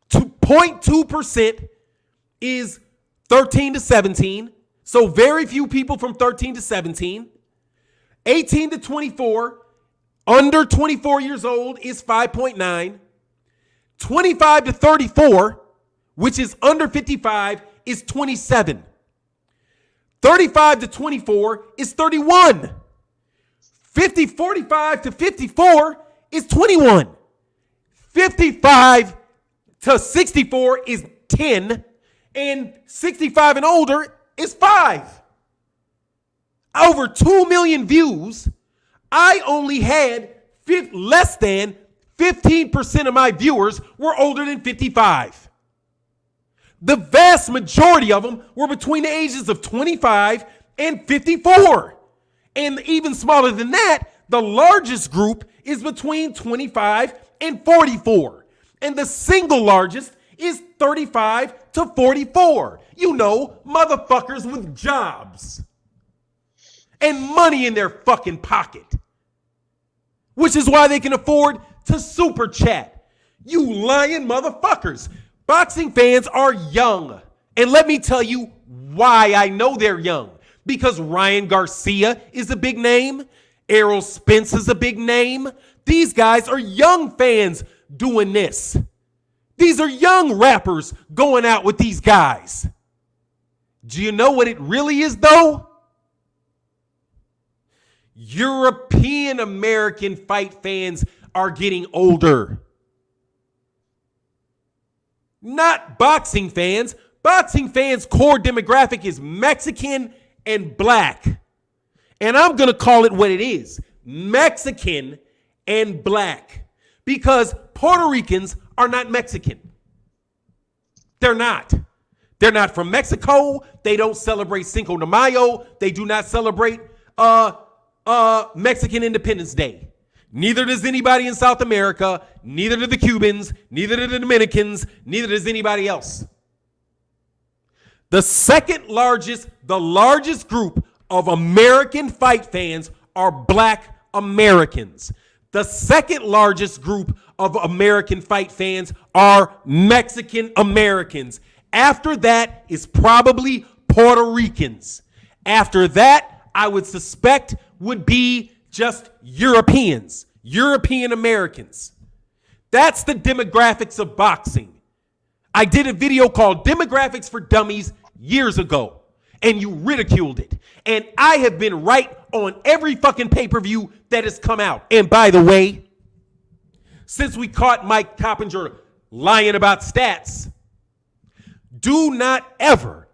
0.2% is 13 to 17. So very few people from 13 to 17. 18 to 24, under 24 years old is 5.9. 25 to 34, which is under 55, is 27. 35 to 24 is 31. 45 to 54 is 21. 55 to 64 is 10. And 65 and older is 5. Over 2 million views. I only had less than 15% of my viewers were older than 55. The vast majority of them were between the ages of 25 and 54. And even smaller than that, the largest group is between 25 and 44. And the single largest is 35 to 44. You know, motherfuckers with jobs and money in their fucking pocket, which is why they can afford to super chat. You lying motherfuckers. Boxing fans are young. And let me tell you why I know they're young. Because Ryan Garcia is a big name. Errol Spence is a big name. These guys are young fans doing this. These are young rappers going out with these guys. Do you know what it really is, though? European American fight fans are getting older. Not boxing fans. Boxing fans' core demographic is Mexican and black. And I'm going to call it what it is. Mexican and black. Because Puerto Ricans are not Mexican. They're not. They're not from Mexico. They don't celebrate Cinco de Mayo. They do not celebrate Mexican Independence Day. Neither does anybody in South America. Neither do the Cubans. Neither do the Dominicans. Neither does anybody else. The largest group of American fight fans are black Americans. The second largest group of American fight fans are Mexican Americans. After that is probably Puerto Ricans. After that, I would suspect would be just Europeans, European Americans. That's the demographics of boxing. I did a video called Demographics for Dummies years ago, and you ridiculed it. And I have been right on every fucking pay-per-view that has come out. And by the way, since we caught Mike Coppinger lying about stats, do not ever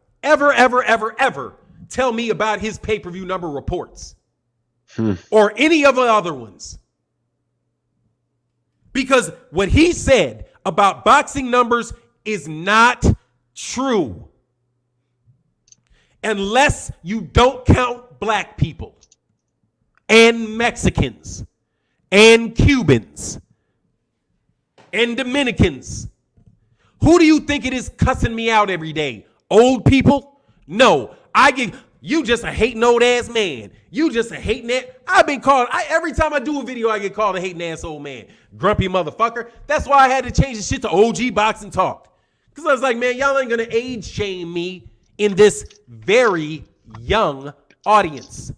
tell me about his pay-per-view number reports or any of the other ones. Because what he said about boxing numbers is not true. Unless you don't count black people and Mexicans and Cubans and Dominicans. Who do you think it is cussing me out every day? Old people? No, you just a hating old ass man. You just a hating that. I've been called, every time I do a video, I get called a hating ass old man. Grumpy motherfucker. That's why I had to change the shit to OG Boxing Talk. Because I was like, man, y'all ain't going to age shame me in this very young audience.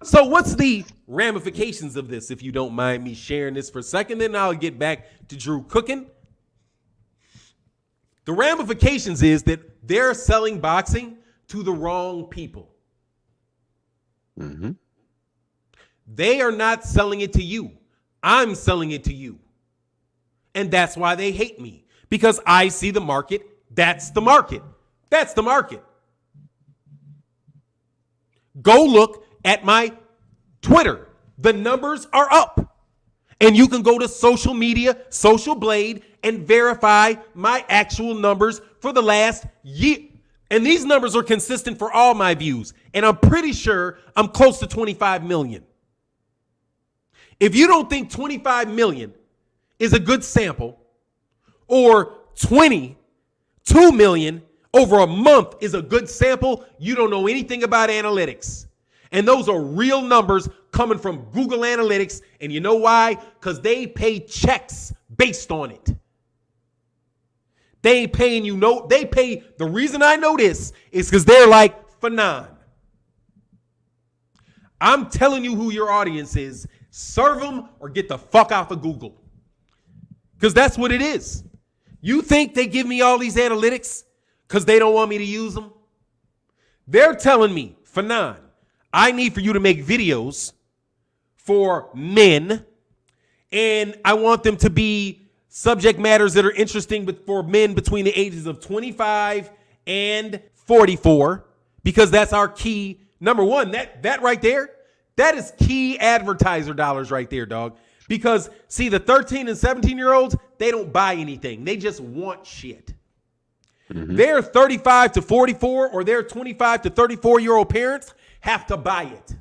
So what's the ramifications of this, if you don't mind me sharing this for a second? Then I'll get back to Drew cooking. The ramifications is that they're selling boxing to the wrong people. Mm-hmm. They are not selling it to you. I'm selling it to you. And that's why they hate me. Because I see the market. That's the market. That's the market. Go look at my Twitter. The numbers are up. And you can go to social media, Social Blade, and verify my actual numbers for the last year. And these numbers are consistent for all my views. And I'm pretty sure I'm close to 25 million. If you don't think 25 million is a good sample, or 22 million over a month is a good sample, you don't know anything about analytics. And those are real numbers coming from Google Analytics. And you know why? Because they pay checks based on it. They ain't paying you they pay. The reason I know this is because they're like Fannon. I'm telling you who your audience is. Serve them or get the fuck off of Google. Because that's what it is. You think they give me all these analytics because they don't want me to use them? They're telling me, Fannon, I need for you to make videos for men, and I want them to be subject matters that are interesting for men between the ages of 25 and 44, because that's our key. Number one, that right there, that is key advertiser dollars right there, dog. Because, see, the 13 and 17-year-olds, they don't buy anything. They just want shit. Mm-hmm. Their 35 to 44 or their 25 to 34-year-old parents have to buy it.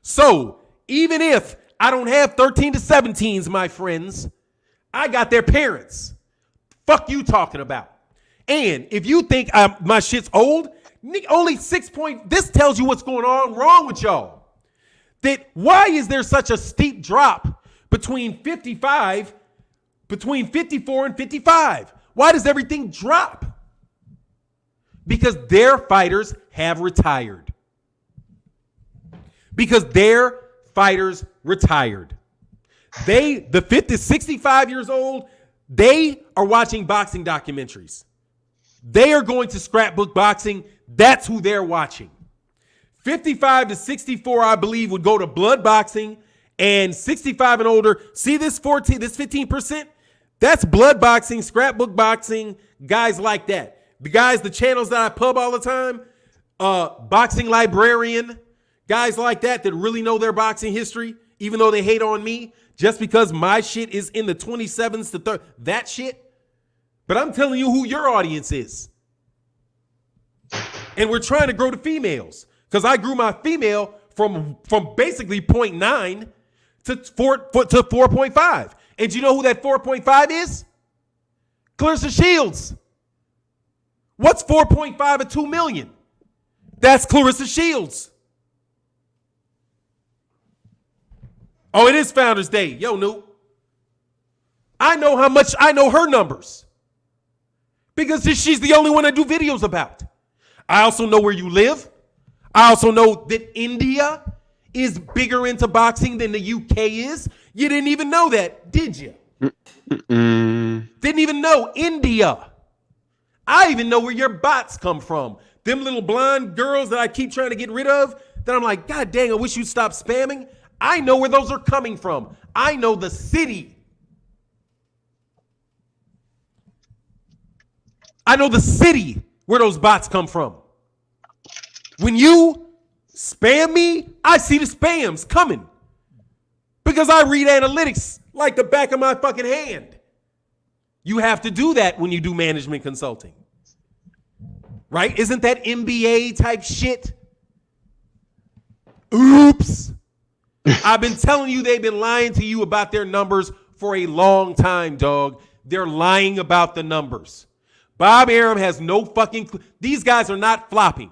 So, even if I don't have 13 to 17s, my friends, I got their parents. Fuck you talking about. And if you think my shit's old, only 6 points. This tells you what's going on wrong with y'all. That why is there such a steep drop between 54 and 55? Why does everything drop? Because their fighters have retired. Because their fighters retired. The 50, 65 years old, they are watching boxing documentaries. They are going to scrapbook boxing. That's who they're watching. 55 to 64, I believe, would go to blood boxing, and 65 and older. See this 15%? That's blood boxing, scrapbook boxing, guys like that. The channels that I pub all the time, boxing librarian, guys like that really know their boxing history, even though they hate on me, just because my shit is in the 27s to 30, that shit. But I'm telling you who your audience is. And we're trying to grow the females. Because I grew my female from basically 0.9 to 4.5. And do you know who that 4.5 is? Clarissa Shields. What's 4.5 of 2 million? That's Clarissa Shields. Oh, it is Founders Day. Yo, Noop. I know her numbers. Because she's the only one I do videos about. I also know where you live. I also know that India is bigger into boxing than the UK is. You didn't even know that, did you? Didn't even know India. I even know where your bots come from. Them little blonde girls that I keep trying to get rid of, that I'm like, God dang, I wish you'd stop spamming. I know where those are coming from. I know the city. I know the city where those bots come from. When you spam me, I see the spams coming. Because I read analytics like the back of my fucking hand. You have to do that when you do management consulting. Right? Isn't that MBA type shit? Oops. I've been telling you they've been lying to you about their numbers for a long time, dog. They're lying about the numbers. Bob Arum has no fucking clue. These guys are not flopping.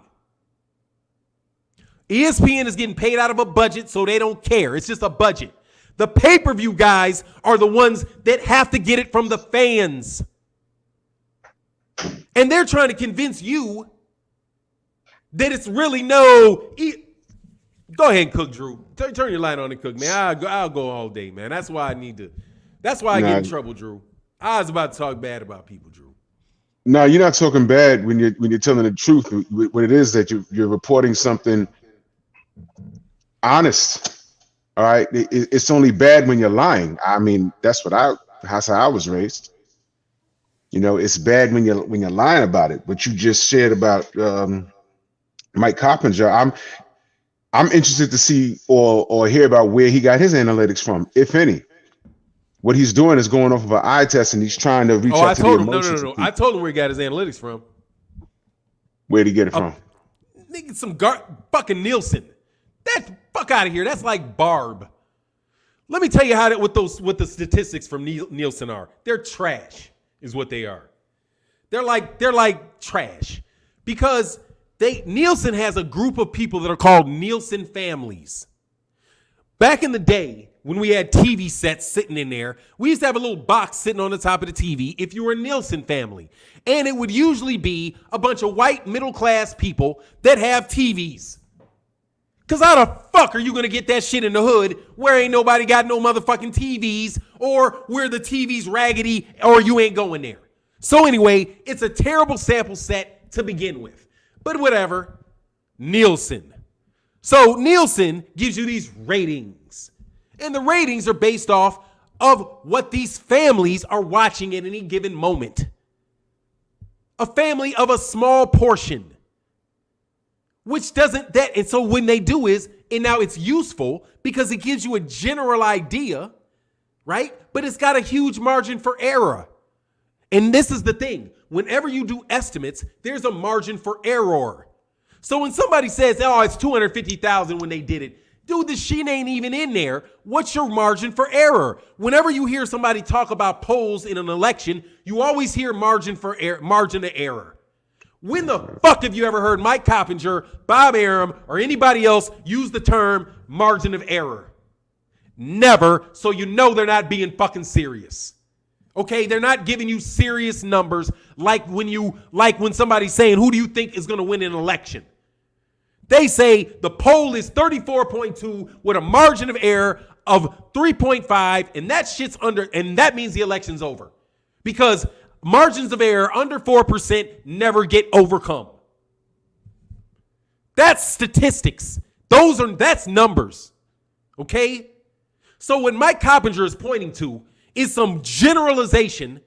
ESPN is getting paid out of a budget, so they don't care. It's just a budget. The pay-per-view guys are the ones that have to get it from the fans. And they're trying to convince you that it's really no... Go ahead and cook, Drew. Turn your light on and cook, man. I'll go all day, man. That's why I need to... That's why I get in trouble, Drew. I was about to talk bad about people, Drew. No, you're not talking bad when you're telling the truth. What it is that you're reporting something honest. All right, it's only bad when you're lying. I mean, that's how I was raised. You know, it's bad when you're lying about it. What you just shared about Mike Coppinger, I'm interested to see or hear about where he got his analytics from, if any. What he's doing is going off of an eye test, and he's trying to reach out to the emotions. No. I told him where he got his analytics from. Where'd he get it from? Nigga, some fucking Nielsen. That fuck out of here. That's like Barb. Let me tell you what the statistics from Nielsen are. They're trash, is what they are. They're like trash because Nielsen has a group of people that are called Nielsen families. Back in the day, when we had TV sets sitting in there, we used to have a little box sitting on the top of the TV if you were a Nielsen family. And it would usually be a bunch of white middle-class people that have TVs. Because how the fuck are you going to get that shit in the hood where ain't nobody got no motherfucking TVs or where the TV's raggedy or you ain't going there? So anyway, it's a terrible sample set to begin with. But whatever. Nielsen. So Nielsen gives you these ratings. And the ratings are based off of what these families are watching at any given moment. A family of a small portion. Which doesn't that, and so when they do is, and now it's useful because it gives you a general idea, right? But it's got a huge margin for error. And this is the thing. Whenever you do estimates, there's a margin for error. So when somebody says, oh, it's 250,000 when they did it, dude, the shit ain't even in there. What's your margin for error? Whenever you hear somebody talk about polls in an election, you always hear margin of error. When the fuck have you ever heard Mike Coppinger, Bob Arum, or anybody else use the term margin of error? Never, so you know they're not being fucking serious. Okay, they're not giving you serious numbers like when somebody's saying, who do you think is going to win an election? They say the poll is 34.2 with a margin of error of 3.5, and that shit's under, and that means the election's over. Because margins of error under 4% never get overcome. That's statistics. That's numbers. Okay? So what Mike Coppinger is pointing to is some generalization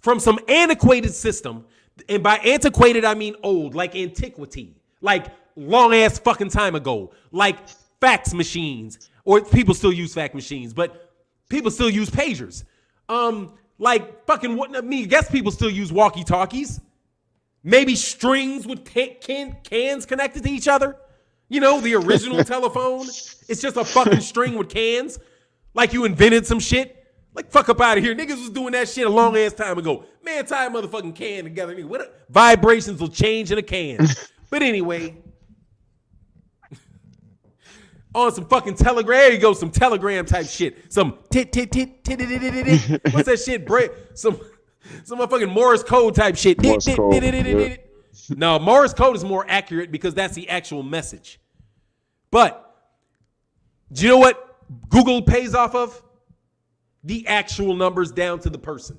from some antiquated system. And by antiquated, I mean old, like antiquity, like long ass fucking time ago, like fax machines, or people still use fax machines, but people still use pagers. Like fucking what? I mean, I guess people still use walkie-talkies. Maybe strings with cans connected to each other. You know, the original telephone. It's just a fucking string with cans. Like you invented some shit. Like fuck up out of here. Niggas was doing that shit a long ass time ago. Man, tie a motherfucking can together. Nigga, vibrations will change in a can. But anyway. On some fucking Telegram. There you go, some Telegram type shit. Some tit. What's that shit? Some motherfucking Morse code type shit. Morse code, yeah. No, Morse code is more accurate because that's the actual message. But do you know what Google pays off of? The actual numbers down to the person.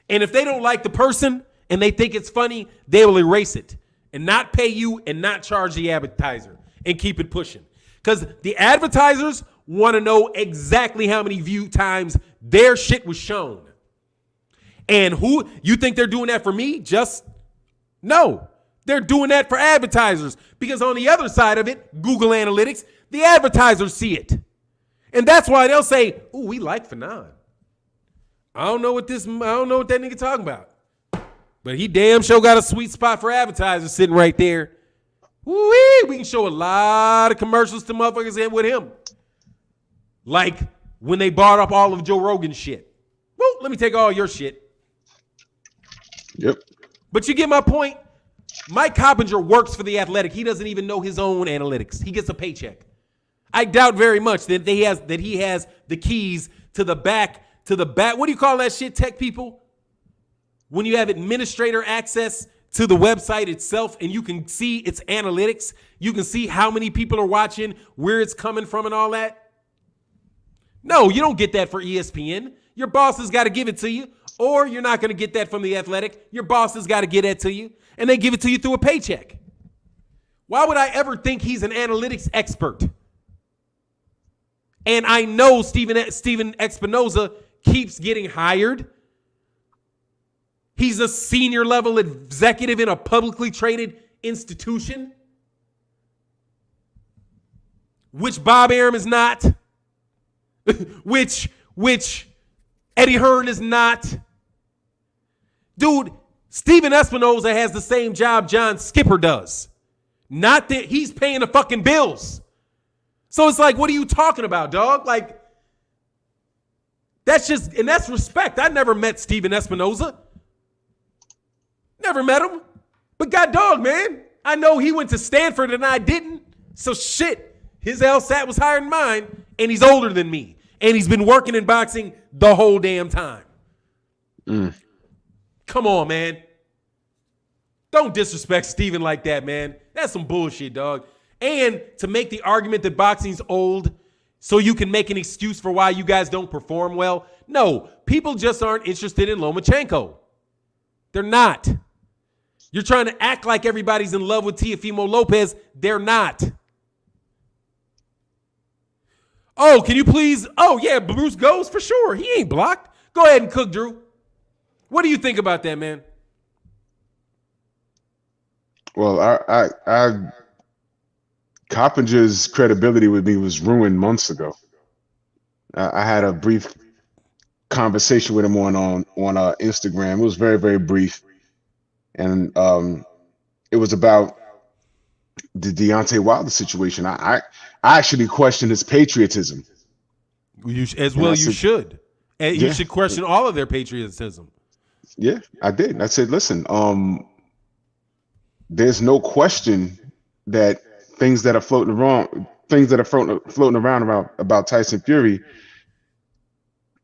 And if they don't like the person and they think it's funny, they will erase it and not pay you and not charge the advertiser. And keep it pushing. Because the advertisers want to know exactly how many view times their shit was shown. And who, you think they're doing that for me? No. They're doing that for advertisers. Because on the other side of it, Google Analytics, the advertisers see it. And that's why they'll say, ooh, we like Fannon. I don't know what that nigga talking about. But he damn sure got a sweet spot for advertisers sitting right there. Woo-wee, we can show a lot of commercials to motherfuckers in with him. Like when they bought up all of Joe Rogan's shit. Woo, let me take all your shit. Yep. But you get my point. Mike Coppinger works for The Athletic. He doesn't even know his own analytics. He gets a paycheck. I doubt very much that he has the keys to the back. What do you call that shit, tech people? When you have administrator access to the website itself and you can see its analytics, you can see how many people are watching, where it's coming from and all that. No, you don't get that for ESPN. Your boss has got to give it to you, or you're not going to get that from The Athletic. Your boss has got to get that to you, and they give it to you through a paycheck. Why would I ever think he's an analytics expert? And I know Steven Espinoza keeps getting hired. He's a senior level executive in a publicly traded institution, which Bob Arum is not, which Eddie Hearn is not. Dude, Steven Espinoza has the same job John Skipper does. Not that he's paying the fucking bills. So it's like, what are you talking about, dog? Like, that's respect. I never met Steven Espinoza. Never met him. But god dog, man. I know he went to Stanford and I didn't. So shit. His LSAT was higher than mine. And he's older than me. And he's been working in boxing the whole damn time. Come on, man. Don't disrespect Steven like that, man. That's some bullshit, dog. And to make the argument that boxing's old so you can make an excuse for why you guys don't perform well. No, people just aren't interested in Lomachenko. They're not. You're trying to act like everybody's in love with Teofimo Lopez. They're not. Oh, can you please? Oh, yeah, Bruce goes for sure. He ain't blocked. Go ahead and cook, Drew. What do you think about that, man? Well, I Coppinger's credibility with me was ruined months ago. I had a brief conversation with him on Instagram. It was very, very brief, and it was about the Deontay Wilder situation. I actually questioned his patriotism. You said, should. And you should question all of their patriotism. Yeah, I did. I said, listen, there's no question that things that are floating around about Tyson Fury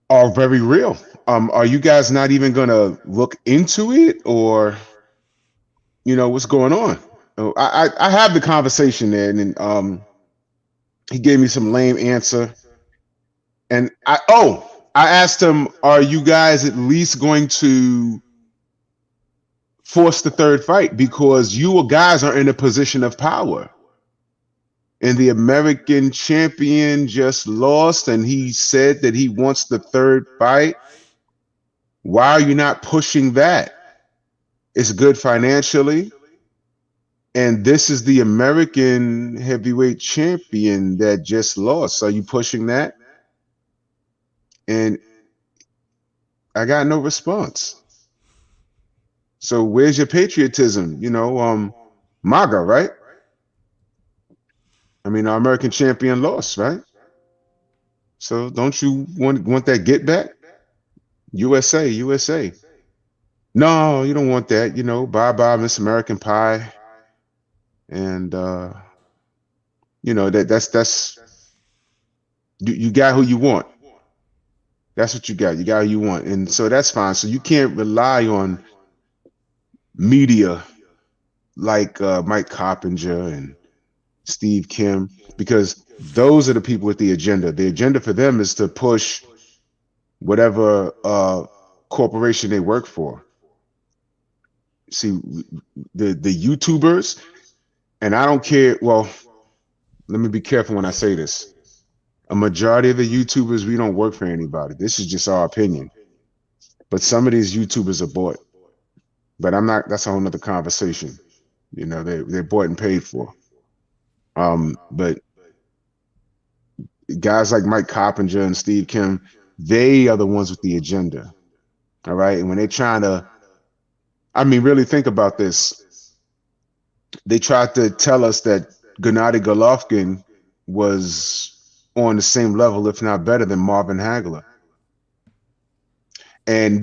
are very real. Are you guys not even gonna look into it, or what's going on? I have the conversation there, and he gave me some lame answer, and I asked him, are you guys at least going to force the third fight, because you guys are in a position of power, and the American champion just lost, and he said that he wants the third fight. Why are you not pushing that? It's good financially, and this is the American heavyweight champion that just lost. Are you pushing that? And I got no response. So where's your patriotism? MAGA, right? I mean, our American champion lost, right? So don't you want that get back? USA, USA. No, you don't want that. Bye, Miss American Pie. And that's you got who you want. That's what you got. You got who you want, and so that's fine. So you can't rely on media like Mike Coppinger and Steve Kim, because those are the people with the agenda. The agenda for them is to push whatever corporation they work for. See, the YouTubers, and I don't care. Well, let me be careful when I say this. A majority of the YouTubers, we don't work for anybody. This is just our opinion. But some of these YouTubers are bought. But I'm not. That's a whole nother conversation. They're bought and paid for. But guys like Mike Coppinger and Steve Kim, they are the ones with the agenda. All right. And when they're trying to, really think about this. They tried to tell us that Gennady Golovkin was on the same level, if not better, than Marvin Hagler. And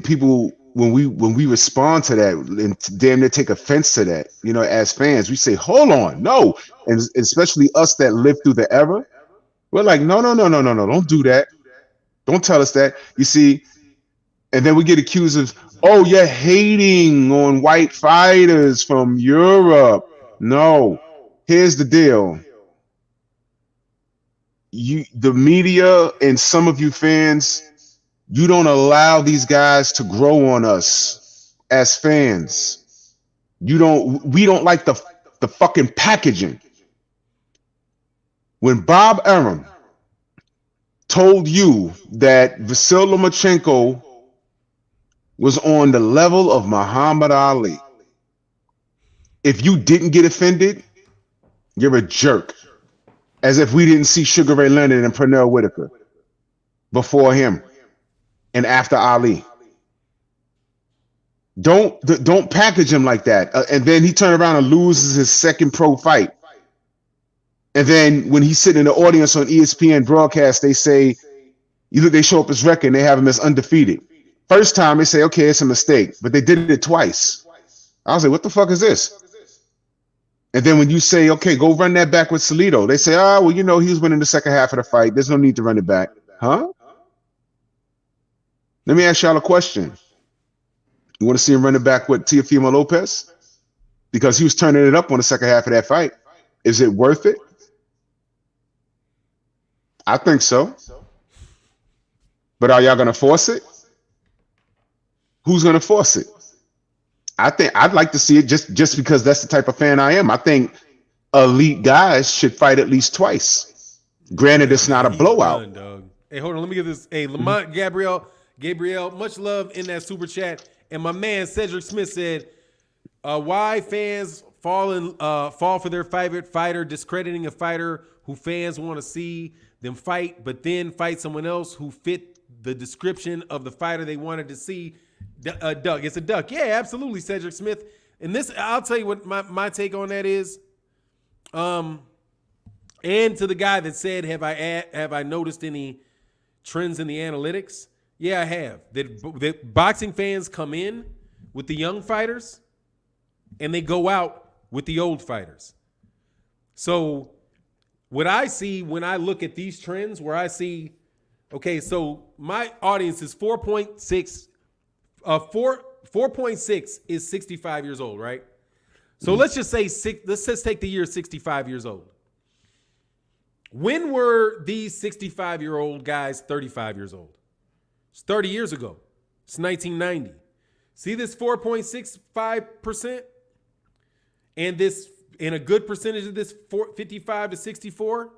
people, when we respond to that and damn near take offense to that, as fans, we say, hold on, no. And especially us that lived through the era, we're like, no, don't do that. Don't tell us that. You see, and then we get accused of, oh, you're hating on white fighters from Europe. No, here's the deal. The media and some of you fans, you don't allow these guys to grow on us as fans. We don't like the fucking packaging. When Bob Arum told you that Vasyl Lomachenko was on the level of Muhammad Ali, if you didn't get offended, you're a jerk. As if we didn't see Sugar Ray Leonard and Pernell Whitaker before him and after Ali. Don't package him like that. And then he turned around and loses his second pro fight. And then when he's sitting in the audience on ESPN broadcast, they say, they show up his record and they have him as undefeated. First time they say, okay, it's a mistake, but they did it twice. I was like, what the fuck is this? And then when you say, okay, go run that back with Salido, they say, he was winning the second half of the fight. There's no need to run it back. Huh? Let me ask y'all a question. You want to see him run it back with Teofimo Lopez? Because he was turning it up on the second half of that fight. Is it worth it? I think so. But are y'all gonna force it? Who's gonna force it? I think I'd like to see it just because that's the type of fan I am. I think elite guys should fight at least twice. Granted, it's not a blowout. Done, dog. Hey, hold on. Let me get this. Hey, Lamont Gabriel, much love in that super chat. And my man Cedric Smith said, "Why fans fall for their favorite fighter, discrediting a fighter who fans want to see them fight, but then fight someone else who fit the description of the fighter they wanted to see." Duck, it's a duck. Yeah, absolutely, Cedric Smith. And this, I'll tell you what my take on that is. And to the guy that said, have I noticed any trends in the analytics? Yeah, I have. That boxing fans come in with the young fighters and they go out with the old fighters. So what I see when I look at these trends, where I see, okay, so my audience is 4.6. 4.6 is 65 years old, right? So let's just say let's just take the year 65 years old. When were these 65-year-old guys 35 years old? It's 30 years ago. It's 1990. See this 4.65%? And a good percentage of this 55 to 64?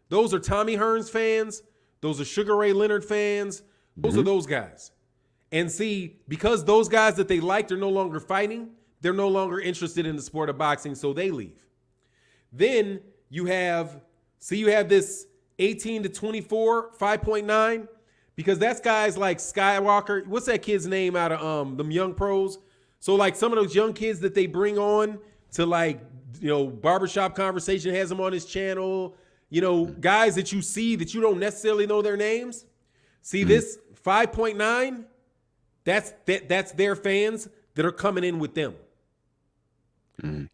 Those are Tommy Hearns fans. Those are Sugar Ray Leonard fans. Those are those guys. And see, because those guys that they liked are no longer fighting, they're no longer interested in the sport of boxing, so they leave. Then you have this 18 to 24, 5.9, because that's guys like Skywalker. What's that kid's name out of them young pros? So like some of those young kids that they bring on to barbershop conversation, has them on his channel, guys that you see that you don't necessarily know their names. See this 5.9? That's their fans that are coming in with them.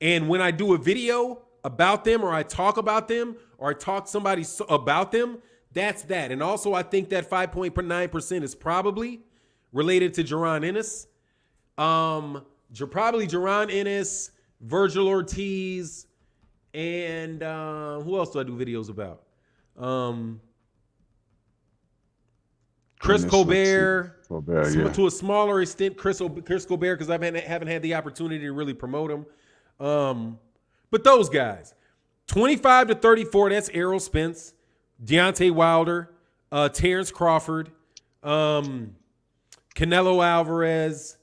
And when I do a video about them, or I talk about them, or I talk to somebody about them, that's that. And also I think that 5.9% is probably related to Jaron Ennis. Probably Jaron Ennis, Virgil Ortiz, and who else do I do videos about? Chris Colbert, to a smaller extent, Chris Colbert, because I haven't had the opportunity to really promote him. But those guys, 25 to 34, that's Errol Spence, Deontay Wilder, Terrence Crawford, Canelo Alvarez,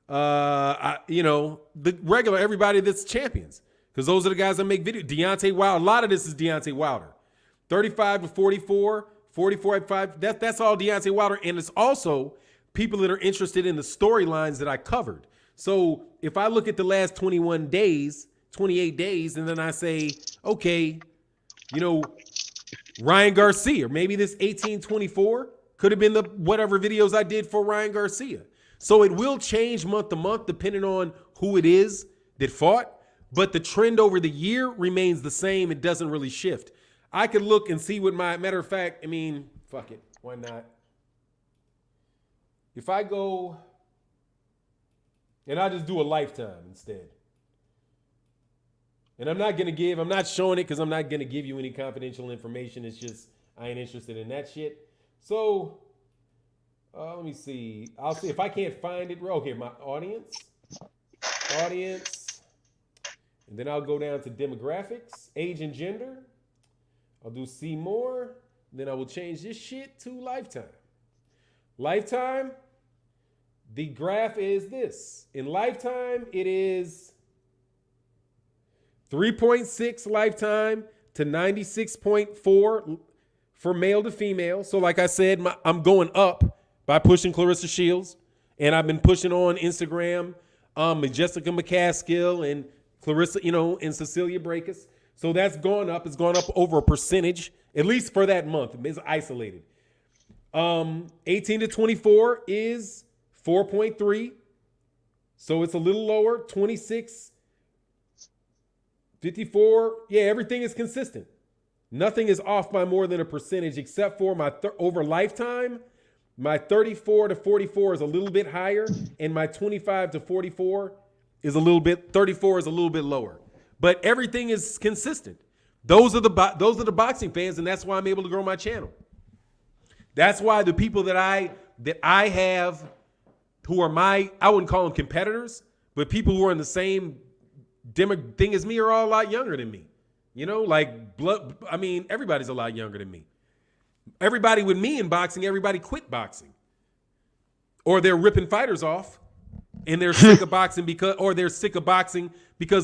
the regular, everybody that's champions, because those are the guys that make videos. Deontay Wilder, a lot of this is Deontay Wilder. 35 to 44. 44 at 5, that's all Deontay Wilder. And it's also people that are interested in the storylines that I covered. So if I look at the last 28 days, and then I say, okay, Ryan Garcia, maybe this 1824 could have been the whatever videos I did for Ryan Garcia. So it will change month to month depending on who it is that fought. But the trend over the year remains the same. It doesn't really shift. I could look and see what matter of fact, fuck it. Why not? If I go, and I just do a lifetime instead. And I'm not showing it because I'm not going to give you any confidential information. It's just, I ain't interested in that shit. So, let me see. I'll see if I can't find it. Okay, my audience. And then I'll go down to demographics, age and gender. I'll do see more. Then I will change this shit to lifetime. Lifetime, the graph is this. In lifetime, it is 3.6 lifetime to 96.4 for male to female. So like I said, I'm going up by pushing Clarissa Shields. And I've been pushing on Instagram, Jessica McCaskill and Clarissa, and Cecilia Breakus. So that's gone up. It's gone up over a percentage, at least for that month. It's isolated. 18 to 24 is 4.3. So it's a little lower. 26, 54. Yeah, everything is consistent. Nothing is off by more than a percentage except for my over lifetime. My 34 to 44 is a little bit higher, and my 25 to 44 is 34 is a little bit lower. but everything is consistent. Those are the boxing fans, and that's why I'm able to grow my channel. That's why the people that I have who are I wouldn't call them competitors, but people who are in the same thing as me are all a lot younger than me. You know, like everybody's a lot younger than me. Everybody with me in boxing, everybody quit boxing. Or they're ripping fighters off and they're sick of boxing because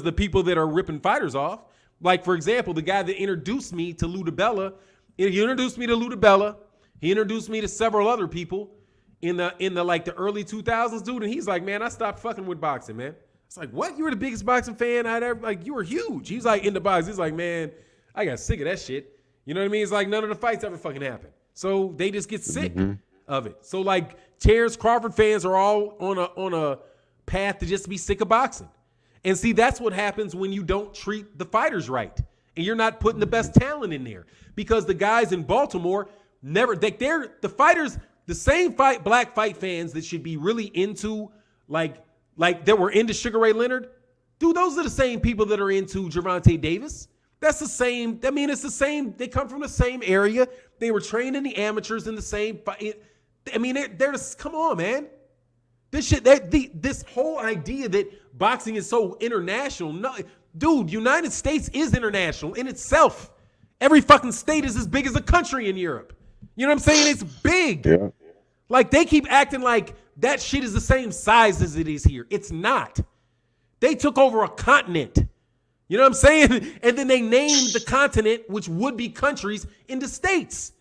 the people that are ripping fighters off, like for example, the guy that introduced me to Ludabella, he introduced me to several other people in the like the early 2000s, dude, and he's like, man, I stopped fucking with boxing, man. It's like, what? You were the biggest boxing fan I'd ever, like, you were huge. He's like into boxing. He's like, man, I got sick of that shit. You know what I mean? It's like none of the fights ever fucking happened. So they just get sick of it. So like Terrence Crawford fans are all on a path to just be sick of boxing. And see, that's what happens when you don't treat the fighters right. And you're not putting the best talent in there. Because the guys in Baltimore they're the fighters, the same black fight fans that should be really into like that were into Sugar Ray Leonard. Dude, those are the same people that are into Gervonta Davis. That's the same. I mean, it's the same. They come from the same area. They were trained in the amateurs in the same fight. I mean, they're just, come on, man. This shit, this whole idea that boxing is so international. No, dude, United States is international in itself. Every fucking state is as big as a country in Europe. You know what I'm saying? It's big. Yeah. Like, they keep acting like that shit is the same size as it is here. It's not. They took over a continent. You know what I'm saying? And then they named the continent, which would be countries, into states.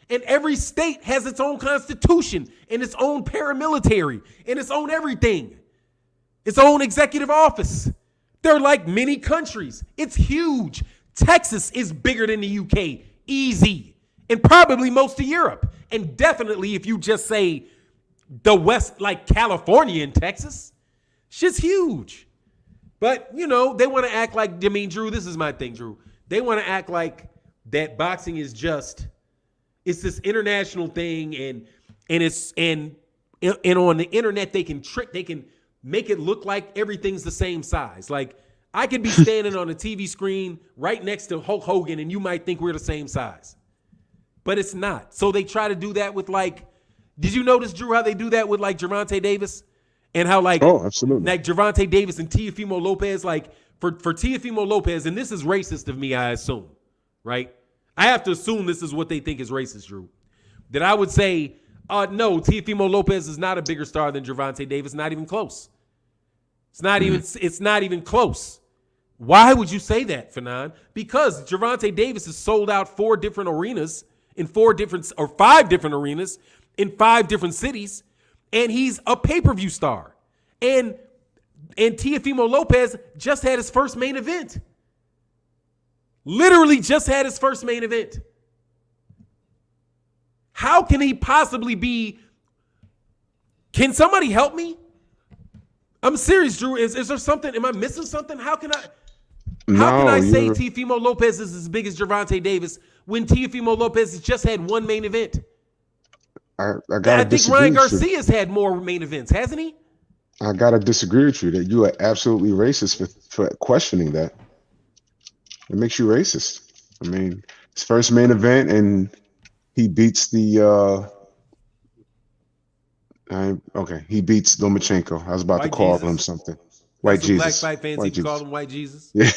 And every state has its own constitution and its own paramilitary and its own everything. Its own executive office. They're like mini countries. It's huge. Texas is bigger than the UK. Easy. And probably most of Europe. And definitely if you just say the West, like California and Texas, shit's huge. But, you know, they want to act like, I mean, Drew, this is my thing, Drew. They want to act like that boxing is just, it's this international thing and on the internet they can make it look like everything's the same size. Like, I could be standing on a TV screen right next to Hulk Hogan and you might think we're the same size. But it's not. So they try to do that with, like, did you notice, Drew, how they do that with like Gervonta Davis? And how like, oh, absolutely, like Gervonta Davis and Teofimo Lopez, like for Teofimo Lopez, and this is racist of me, I assume, right? I have to assume this is what they think is racist, Drew. That I would say, no, Teofimo Lopez is not a bigger star than Gervonta Davis, not even close. It's not even close. Why would you say that, Fannon? Because Gervonta Davis has sold out 5 different arenas in 5 different cities. And he's a pay-per-view star. And Teofimo Lopez just had his first main event. Literally just had his first main event. How can he possibly be? Can somebody help me? I'm serious, Drew. Is there something? Am I missing something? How can I say Teofimo Lopez is as big as Gervonta Davis when Teofimo Lopez has just had one main event? I think Ryan Garcia's had more main events, hasn't he? I gotta disagree with you that you are absolutely racist for questioning that. It makes you racist. I mean, his first main event and he beats he beats Lomachenko. I was about to call him something. White Jesus. Black fight fans even call him White Jesus. Yeah,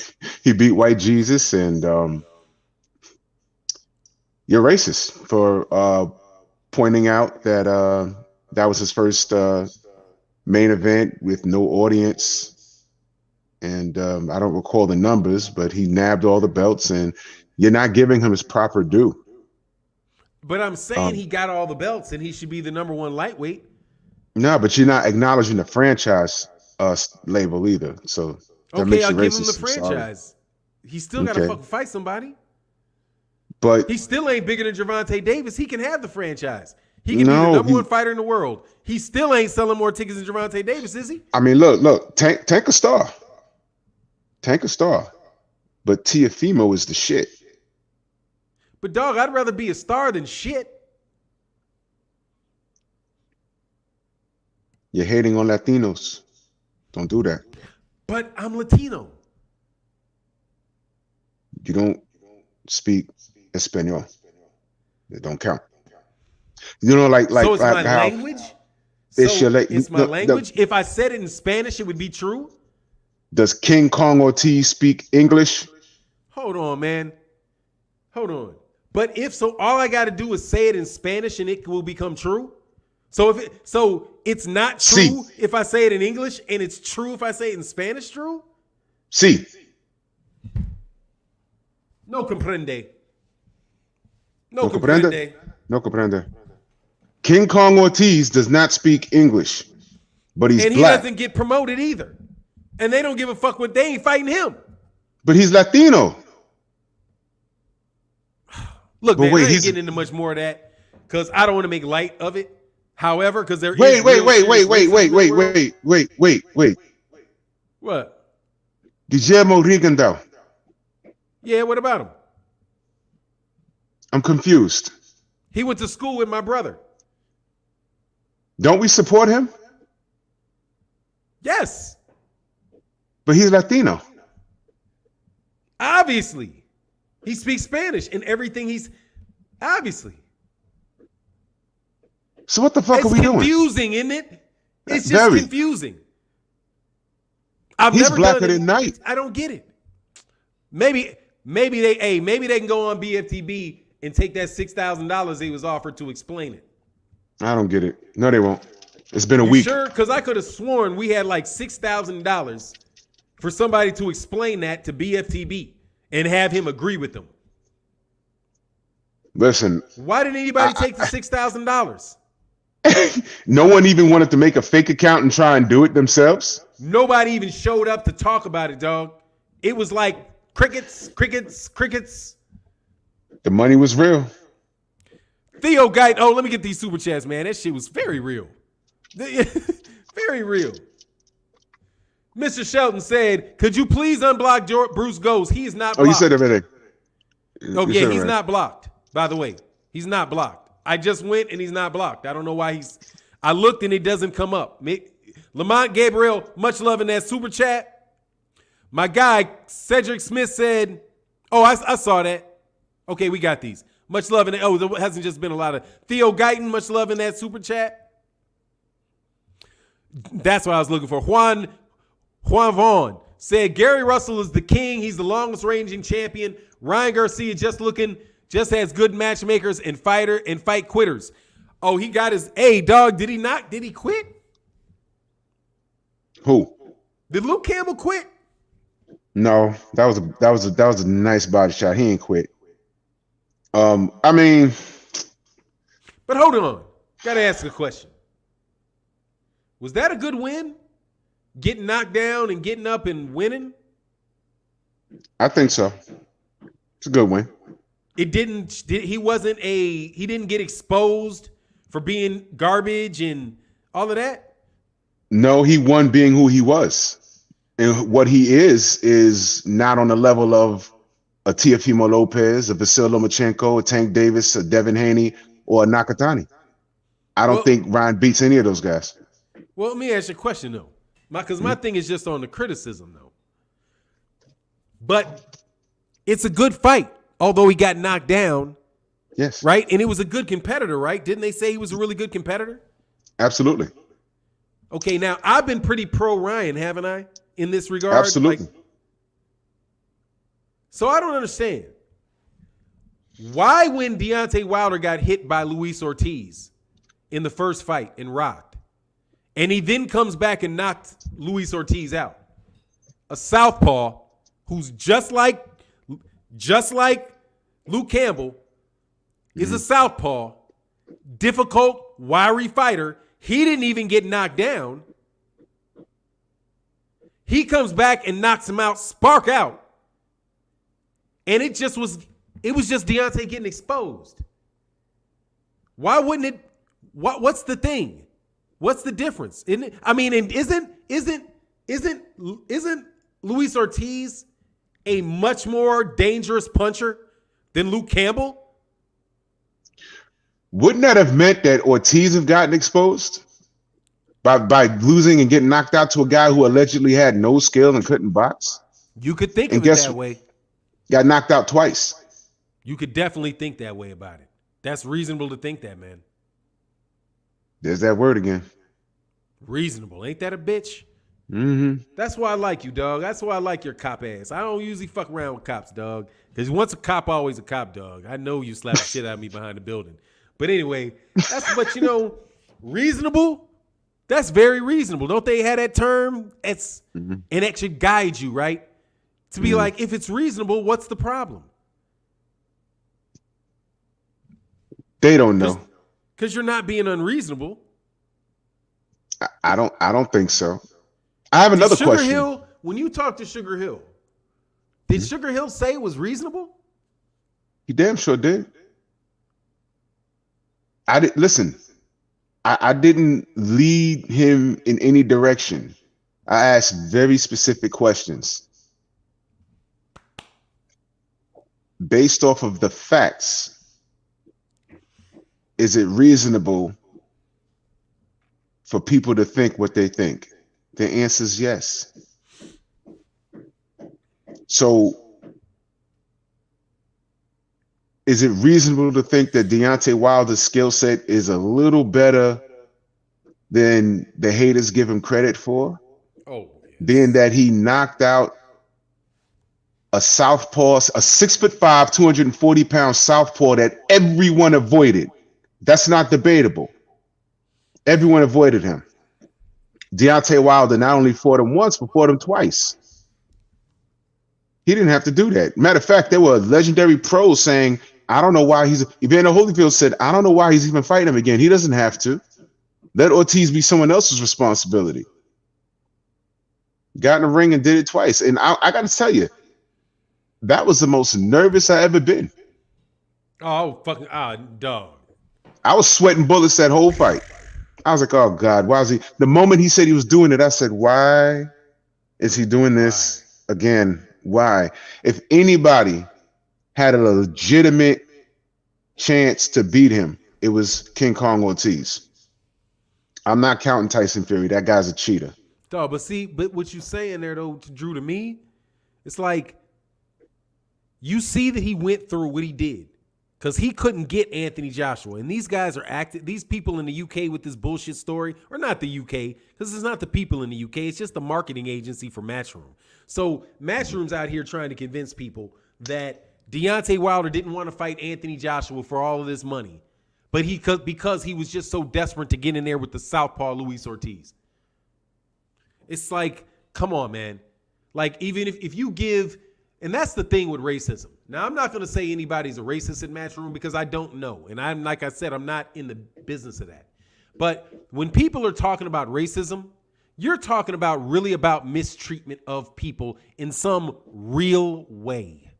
he beat White Jesus, and you're racist for pointing out that that was his first main event with no audience, and I don't recall the numbers, but he nabbed all the belts, and you're not giving him his proper due. But I'm saying he got all the belts, and he should be the #1 lightweight. No, but you're not acknowledging the franchise label either. So that okay, makes I'll you give racist. him the franchise. He still got to fucking fight somebody. But he still ain't bigger than Gervonta Davis. He can have the franchise. He can be the #1 fighter in the world. He still ain't selling more tickets than Gervonta Davis, is he? I mean, look, Tank a star. Tank a star. But Teofimo is the shit. But dog, I'd rather be a star than shit. You're hating on Latinos. Don't do that. But I'm Latino. You don't speak Espanol. It don't count. You know, like So it's my how language. it's So your it's my language. If I said it in Spanish, it would be true. Does King Kong Ortiz speak English? Hold on, man. Hold on. But if so, all I got to do is say it in Spanish, and it will become true. So it's not true if I say it in English, and it's true if I say it in Spanish. True. Sí. No comprende. No comprende. No comprende. King Kong Ortiz does not speak English, but he's and he black. doesn't get promoted either. And they don't give a fuck what they ain't fighting him. But he's Latino. Look, man, I ain't getting into much more of that because I don't want to make light of it. However, because there wait. is What? Guillermo Rigondeaux. Yeah, what about him? I'm confused. He went to school with my brother. Don't we support him? Yes. But he's Latino. Obviously. He speaks Spanish and everything obviously. So what the fuck are we doing? It's confusing, isn't it? It's just confusing. He's blacker than night. I don't get it. Maybe they can go on BFTB and take that $6,000 he was offered to explain it. I don't get it. No, they won't. It's been a week. Sure? Because I could have sworn we had like $6,000 for somebody to explain that to BFTB and have him agree with them. Listen. Why didn't anybody take the $6,000? No one even wanted to make a fake account and try and do it themselves. Nobody even showed up to talk about it, dog. It was like crickets. The money was real. Theo Guy. Oh, let me get these super chats, man. That shit was very real. Very real. Mr. Shelton said, could you please unblock Bruce Goes? He is not blocked. Oh, you said everything. Oh, yeah, he's not blocked, by the way. He's not blocked. I just went and he's not blocked. I don't know why I looked and it doesn't come up. Lamont Gabriel, much love in that super chat. My guy, Cedric Smith said, oh, I saw that. Okay, we got these. Much love in it. Oh, there hasn't just been a lot of Theo Guyton, much love in that super chat. That's what I was looking for. Juan Vaughn said Gary Russell is the king. He's the longest ranging champion. Ryan Garcia just has good matchmakers and fight quitters. Oh, he got his dog. Did he quit? Who? Did Luke Campbell quit? No, that was a nice body shot. He ain't quit. I mean, but hold on. Gotta ask a question. Was that a good win? Getting knocked down and getting up and winning? I think so. It's a good win. He didn't get exposed for being garbage and all of that? No, he won being who he was. And what he is not on the level of a Teofimo Lopez, a Vasil Lomachenko, a Tank Davis, a Devin Haney, or a Nakatani. I don't think Ryan beats any of those guys. Well, let me ask you a question, though. Because my thing is just on the criticism, though. But it's a good fight, although he got knocked down. Yes. Right? And it was a good competitor, right? Didn't they say he was a really good competitor? Absolutely. Okay, now, I've been pretty pro Ryan, haven't I, in this regard? Absolutely. So I don't understand. Why, when Deontay Wilder got hit by Luis Ortiz in the first fight and rocked, and he then comes back and knocked Luis Ortiz out, a southpaw who's just like Luke Campbell is a southpaw, difficult, wiry fighter. He didn't even get knocked down. He comes back and knocks him out, spark out. And it was just Deontay getting exposed. Why wouldn't it? What's the thing? What's the difference? And isn't Luis Ortiz a much more dangerous puncher than Luke Campbell? Wouldn't that have meant that Ortiz have gotten exposed by losing and getting knocked out to a guy who allegedly had no skill and couldn't box? You could think of it that way. Got knocked out twice. You could definitely think that way about it. That's reasonable to think that, man. There's that word again. Reasonable. Ain't that a bitch? Mm-hmm. That's why I like you, dog. That's why I like your cop ass. I don't usually fuck around with cops, dog. Because once a cop, always a cop, dog. I know you slap the shit out of me behind the building. But anyway, but reasonable, that's very reasonable. Don't they have that term? And that should guide you, right? To be like, if it's reasonable, what's the problem? They don't know. Because you're not being unreasonable. I don't think so. I have another Sugar question. Hill, when you talk to Sugar Hill, did Sugar Hill say it was reasonable? He damn sure did. Listen. I didn't lead him in any direction. I asked very specific questions based off of the facts. Is it reasonable for people to think what they think? The answer is yes. So, is it reasonable to think that Deontay Wilder's skill set is a little better than the haters give him credit for? Oh, yes. Being that he knocked out a southpaw, a 6'5", 240-pound southpaw that everyone avoided. That's not debatable. Everyone avoided him. Deontay Wilder not only fought him once, but fought him twice. He didn't have to do that. Matter of fact, there were legendary pros saying, I don't know why Evander Holyfield said, I don't know why he's even fighting him again. He doesn't have to. Let Ortiz be someone else's responsibility. Got in the ring and did it twice. And I got to tell you, that was the most nervous I ever been. Oh, fucking, dog. I was sweating bullets that whole fight. I was like, oh, God, why is he? The moment he said he was doing it, I said, why is he doing this again? Why? If anybody had a legitimate chance to beat him, it was King Kong Ortiz. I'm not counting Tyson Fury. That guy's a cheater. Dog, but what you saying there, though, Drew, to me, it's like you see that he went through what he did. Because he couldn't get Anthony Joshua. And these guys are these people in the UK with this bullshit story, or not the UK, because it's not the people in the UK, it's just the marketing agency for Matchroom. So Matchroom's out here trying to convince people that Deontay Wilder didn't want to fight Anthony Joshua for all of this money. But because he was just so desperate to get in there with the southpaw Luis Ortiz. It's like, come on, man. Like, even if you give, and that's the thing with racism. Now, I'm not going to say anybody's a racist in Matchroom because I don't know. And I'm, like I said, I'm not in the business of that. But when people are talking about racism, you're talking about really about mistreatment of people in some real way.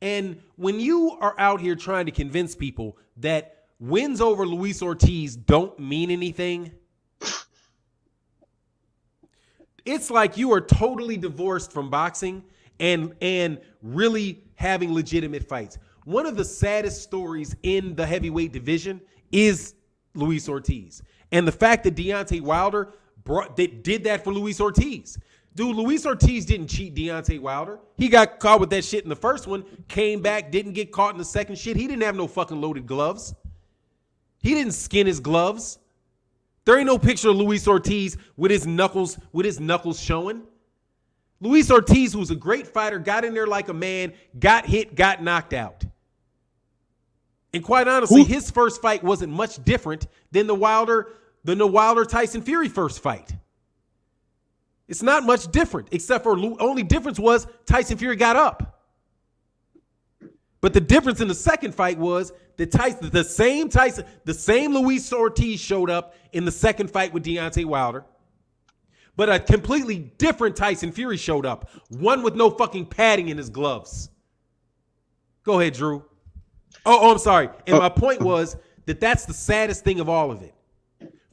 And when you are out here trying to convince people that wins over Luis Ortiz don't mean anything, it's like you are totally divorced from boxing and really having legitimate fights. One of the saddest stories in the heavyweight division is Luis Ortiz. And the fact that Deontay Wilder did that for Luis Ortiz. Dude, Luis Ortiz didn't cheat Deontay Wilder. He got caught with that shit in the first one, came back, didn't get caught in the second shit. He didn't have no fucking loaded gloves. He didn't skin his gloves. There ain't no picture of Luis Ortiz with his knuckles showing. Luis Ortiz, who's a great fighter, got in there like a man, got hit, got knocked out. And quite honestly, his first fight wasn't much different than the Wilder Tyson Fury first fight. It's not much different, except for only difference was Tyson Fury got up. But the difference in the second fight was that the same Luis Ortiz showed up in the second fight with Deontay Wilder. But a completely different Tyson Fury showed up. One with no fucking padding in his gloves. Go ahead, Drew. Oh, I'm sorry. And my point was that that's the saddest thing of all of it.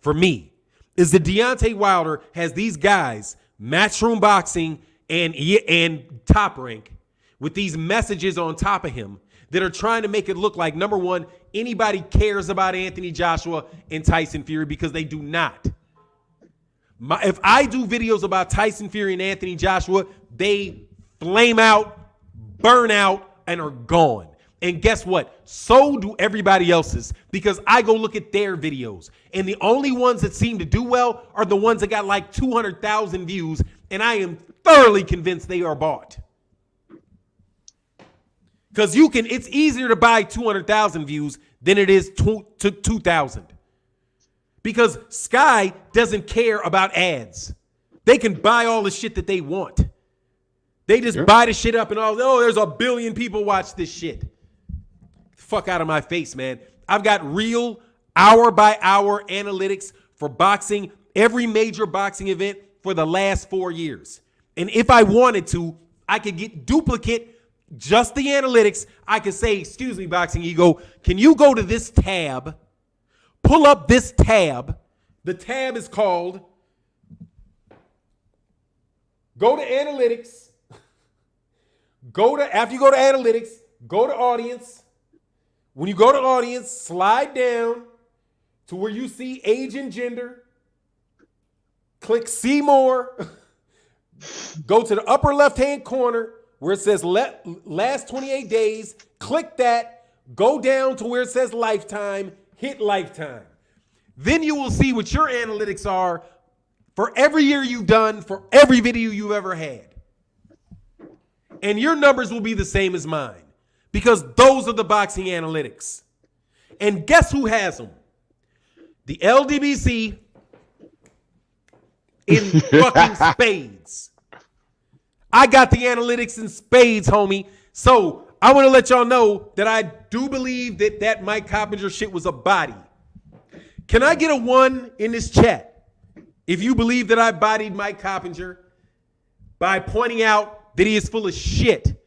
For me, is that Deontay Wilder has these guys, Matchroom Boxing and Top Rank, with these messages on top of him that are trying to make it look like, number one, anybody cares about Anthony Joshua and Tyson Fury, because they do not. If I do videos about Tyson Fury and Anthony Joshua, they flame out, burn out, and are gone. And guess what? So do everybody else's, because I go look at their videos. And the only ones that seem to do well are the ones that got like 200,000 views. And I am thoroughly convinced they are bought. Because it's easier to buy 200,000 views than it is to 2,000. Because Sky doesn't care about ads. They can buy all the shit that they want. They just buy the shit up and there's 1 billion people watch this shit. Fuck out of my face, man. I've got real hour-by-hour analytics for boxing, every major boxing event for the last 4 years. And if I wanted to, I could get duplicate just the analytics. I could say, excuse me, Boxing Ego, can you go to this tab, pull up this tab. The tab is called, go to analytics. After you go to analytics, go to audience. When you go to audience, slide down to where you see age and gender. Click see more. Go to the upper left-hand corner where it says last 28 days. Click that. Go down to where it says lifetime. Hit lifetime. Then you will see what your analytics are for every year you've done, for every video you've ever had. And your numbers will be the same as mine, because those are the boxing analytics. And guess who has them? The LDBC in fucking spades. I got the analytics in spades, homie. So I want to let y'all know that I do believe that Mike Coppinger shit was a body. Can I get a 1 in this chat if you believe that I bodied Mike Coppinger by pointing out that he is full of shit,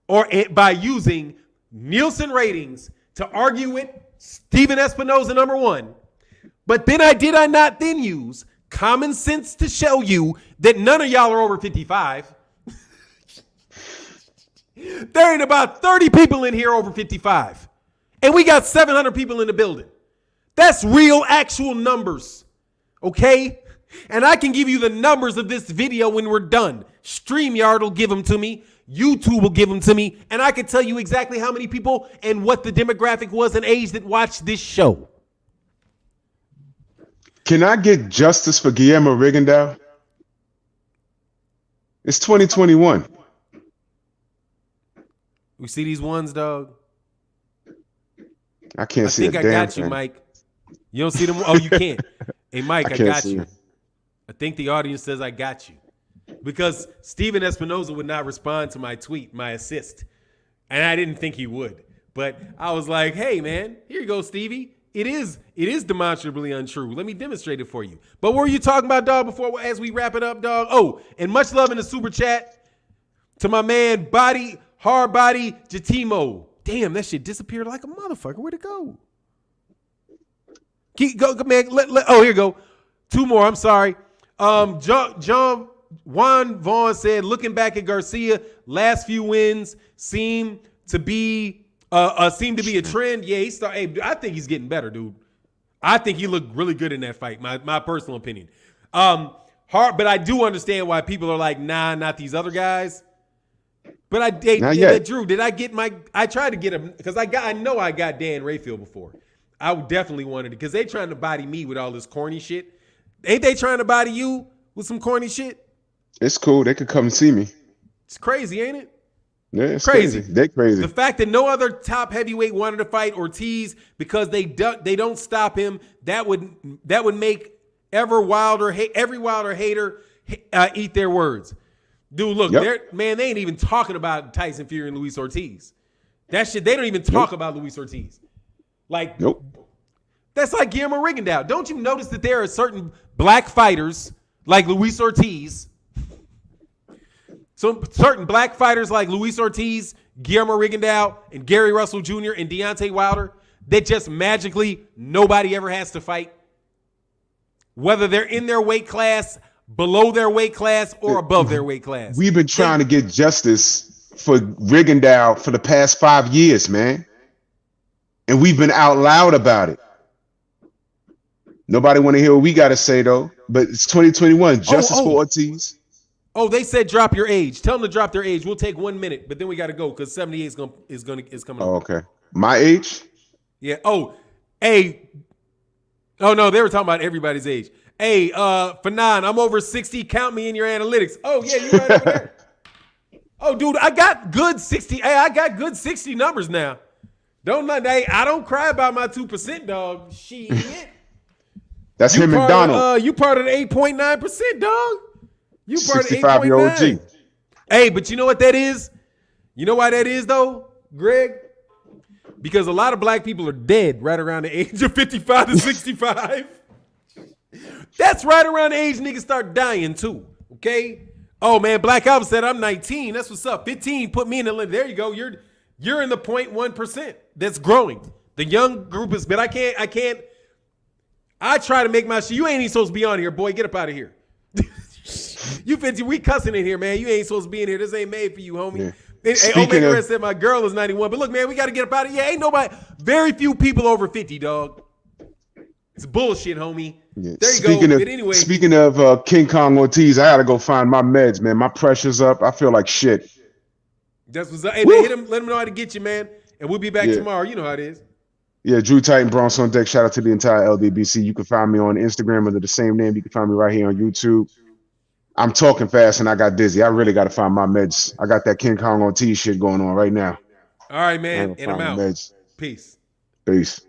or by using Nielsen ratings to argue with Steven Espinoza #1. But then I not then use common sense to show you that none of y'all are over 55. There ain't about 30 people in here over 55. And we got 700 people in the building. That's real, actual numbers. Okay? And I can give you the numbers of this video when we're done. StreamYard will give them to me. YouTube will give them to me. And I can tell you exactly how many people and what the demographic was and age that watched this show. Can I get justice for Guillermo Rigondeaux? It's 2021. We see these ones, dog. I can't see a damn thing. I got you, thing. Mike. You don't see them? Oh, you can't. Hey, Mike, I got you. It. I think the audience says I got you. Because Steven Espinoza would not respond to my tweet, my assist. And I didn't think he would. But I was like, hey, man, here you go, Stevie. It is demonstrably untrue. Let me demonstrate it for you. But what were you talking about, dog, before as we wrap it up, dog? Oh, and much love in the super chat to my man, Hard Body Jatimo. Damn, that shit disappeared like a motherfucker. Where'd it go? Go, man. Oh, here you go. 2 more. I'm sorry. John Juan Vaughn said, looking back at Garcia, last few wins seem to be a trend. Yeah, I think he's getting better, dude. I think he looked really good in that fight. My personal opinion. But I do understand why people are like, nah, not these other guys. But Drew, did I get I tried to get him because I know I got Dan Rayfield before. I definitely wanted it because they trying to body me with all this corny shit. Ain't they trying to body you with some corny shit? It's cool. They could come and see me. It's crazy, ain't it? Yeah, it's crazy. They crazy. The fact that no other top heavyweight wanted to fight Ortiz because they don't stop him, that would make every Wilder hater eat their words. Dude, look, they ain't even talking about Tyson Fury and Luis Ortiz. That shit, they don't even talk about Luis Ortiz. Like, that's like Guillermo Rigondeaux. Don't you notice that there are certain black fighters like Luis Ortiz? So certain black fighters like Luis Ortiz, Guillermo Rigondeaux, and Gary Russell Jr. and Deontay Wilder that just magically nobody ever has to fight. Whether they're in their weight class, below their weight class, or above their weight class. We've been trying to get justice for Rigondeaux for the past 5 years, man. And we've been out loud about it. Nobody want to hear what we got to say, though. But it's 2021. Justice for Ortiz. Oh, they said drop your age. Tell them to drop their age. We'll take 1 minute, but then we got to go because 78 is coming Oh, up. okay. My age? Yeah. Oh, hey. Oh no, they were talking about everybody's age. Hey, Fannon, I'm over 60. Count me in your analytics. Oh yeah, you right over there. Oh, dude, I got good 60. Hey, I got good 60 numbers now. I don't cry about my 2%, dog. Shit. That's him and Donald. You part of the 8.9%, dog. You part of the 65-year-old G. Hey, but you know what that is? You know why that is, though, Greg? Because a lot of black people are dead right around the age of 55 to 65. That's right around the age niggas start dying, too. Okay? Oh, man, Black Album said I'm 19. That's what's up. 15, put me in the limit. There you go. You're in the 0.1% that's growing. The young group is, but I try to make my shit. You ain't even supposed to be on here, boy. Get up out of here. You 50, we cussing in here, man. You ain't supposed to be in here. This ain't made for you, homie. Yeah. Hey, Omega Red said my girl is 91. But look, man, we got to get up out of here. Ain't nobody, very few people over 50, dog. It's bullshit, homie. Yeah. There you go. But anyway. Speaking of King Kong Ortiz, I got to go find my meds, man. My pressure's up. I feel like shit. That's what's up. Hey, man, hit him. Let him know how to get you, man. And we'll be back tomorrow. You know how it is. Yeah, Drew Titan, Bronx on deck. Shout out to the entire LDBC. You can find me on Instagram under the same name. You can find me right here on YouTube. I'm talking fast and I got dizzy. I really got to find my meds. I got that King Kong Ortiz shit going on right now. All right, man. And I'm out. Meds. Peace. Peace.